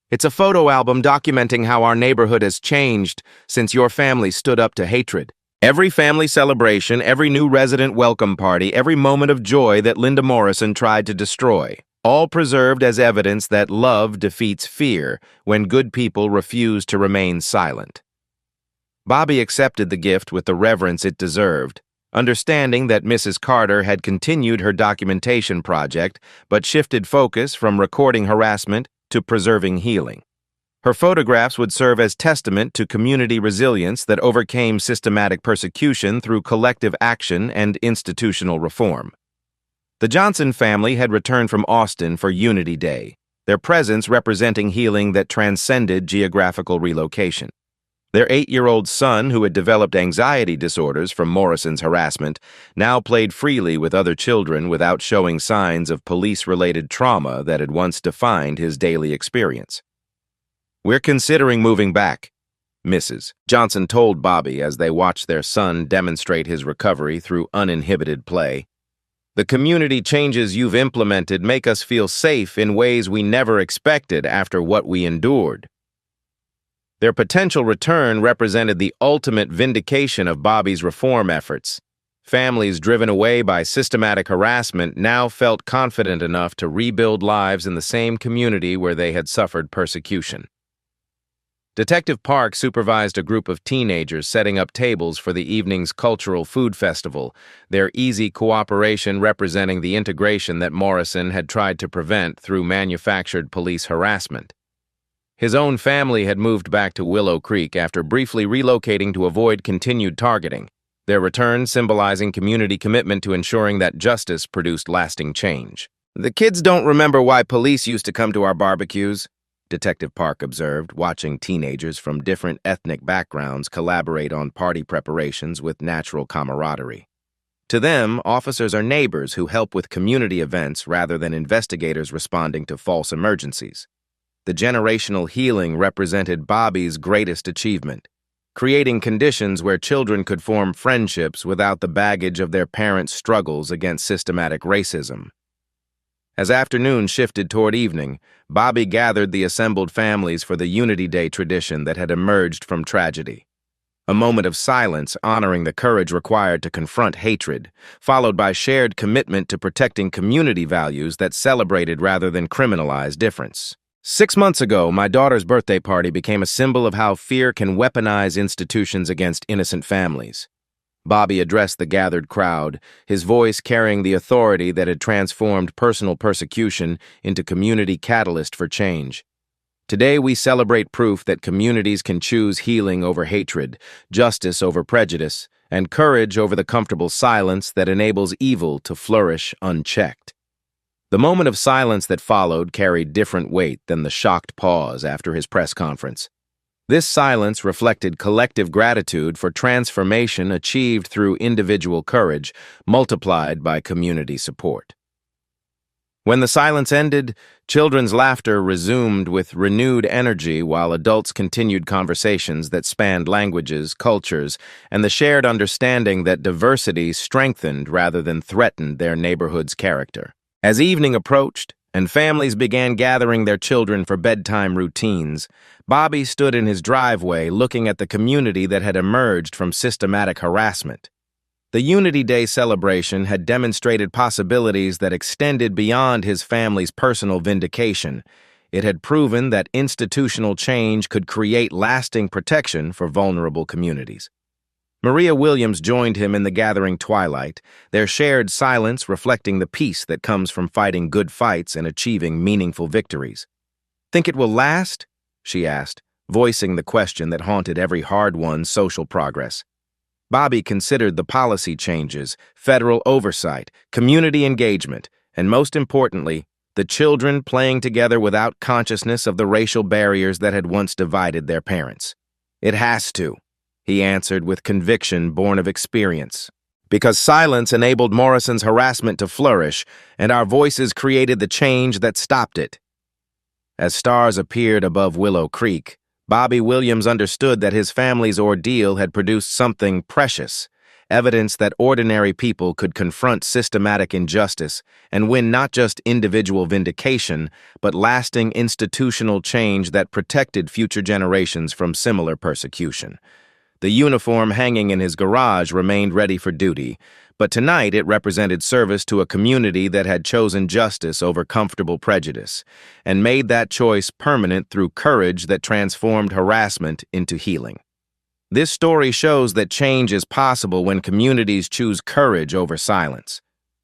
"It's a photo album documenting how our neighborhood has changed since your family stood up to hatred. Every family celebration, every new resident welcome party, every moment of joy that Linda Morrison tried to destroy, all preserved as evidence that love defeats fear when good people refuse to remain silent." Bobby accepted the gift with the reverence it deserved, understanding that Mrs. Carter had continued her documentation project but shifted focus from recording harassment to preserving healing. Her photographs would serve as testament to community resilience that overcame systematic persecution through collective action and institutional reform. The Johnson family had returned from Austin for Unity Day, their presence representing healing that transcended geographical relocation. Their 8-year-old son, who had developed anxiety disorders from Morrison's harassment, now played freely with other children without showing signs of police-related trauma that had once defined his daily experience. "We're considering moving back," Mrs. Johnson told Bobby as they watched their son demonstrate his recovery through uninhibited play. "The community changes you've implemented make us feel safe in ways we never expected after what we endured." Their potential return represented the ultimate vindication of Bobby's reform efforts. Families driven away by systematic harassment now felt confident enough to rebuild lives in the same community where they had suffered persecution. Detective Park supervised a group of teenagers setting up tables for the evening's cultural food festival, their easy cooperation representing the integration that Morrison had tried to prevent through manufactured police harassment. His own family had moved back to Willow Creek after briefly relocating to avoid continued targeting, their return symbolizing community commitment to ensuring that justice produced lasting change. "The kids don't remember why police used to come to our barbecues," Detective Park observed, watching teenagers from different ethnic backgrounds collaborate on party preparations with natural camaraderie. To them, officers are neighbors who help with community events rather than investigators responding to false emergencies. The generational healing represented Bobby's greatest achievement, creating conditions where children could form friendships without the baggage of their parents' struggles against systematic racism. As afternoon shifted toward evening, Bobby gathered the assembled families for the Unity Day tradition that had emerged from tragedy. A moment of silence honoring the courage required to confront hatred, followed by shared commitment to protecting community values that celebrated rather than criminalized difference. 6 months ago, my daughter's birthday party became a symbol of how fear can weaponize institutions against innocent families. Bobby addressed the gathered crowd, his voice carrying the authority that had transformed personal persecution into community catalyst for change. Today we celebrate proof that communities can choose healing over hatred, justice over prejudice, and courage over the comfortable silence that enables evil to flourish unchecked. The moment of silence that followed carried different weight than the shocked pause after his press conference. This silence reflected collective gratitude for transformation achieved through individual courage, multiplied by community support. When the silence ended, children's laughter resumed with renewed energy while adults continued conversations that spanned languages, cultures, and the shared understanding that diversity strengthened rather than threatened their neighborhood's character. As evening approached and families began gathering their children for bedtime routines, Bobby stood in his driveway looking at the community that had emerged from systematic harassment. The Unity Day celebration had demonstrated possibilities that extended beyond his family's personal vindication. It had proven that institutional change could create lasting protection for vulnerable communities. Maria Williams joined him in the gathering twilight, their shared silence reflecting the peace that comes from fighting good fights and achieving meaningful victories. "Think it will last?" she asked, voicing the question that haunted every hard-won social progress. Bobby considered the policy changes, federal oversight, community engagement, and most importantly, the children playing together without consciousness of the racial barriers that had once divided their parents. "It has to," he answered with conviction born of experience. "Because silence enabled Morrison's harassment to flourish, and our voices created the change that stopped it." As stars appeared above Willow Creek, Bobby Williams understood that his family's ordeal had produced something precious, evidence that ordinary people could confront systematic injustice and win not just individual vindication, but lasting institutional change that protected future generations from similar persecution. The uniform hanging in his garage remained ready for duty, but tonight it represented service to a community that had chosen justice over comfortable prejudice, and made that choice permanent through courage that transformed harassment into healing. This story shows that change is possible when communities choose courage over silence.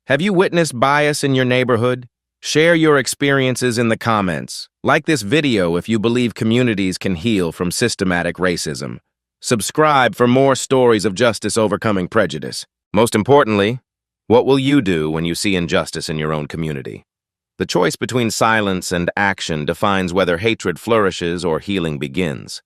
Have you witnessed bias in your neighborhood? Share your experiences in the comments. Like this video if you believe communities can heal from systematic racism. Subscribe for more stories of justice overcoming prejudice. Most importantly, what will you do when you see injustice in your own community? The choice between silence and action defines whether hatred flourishes or healing begins.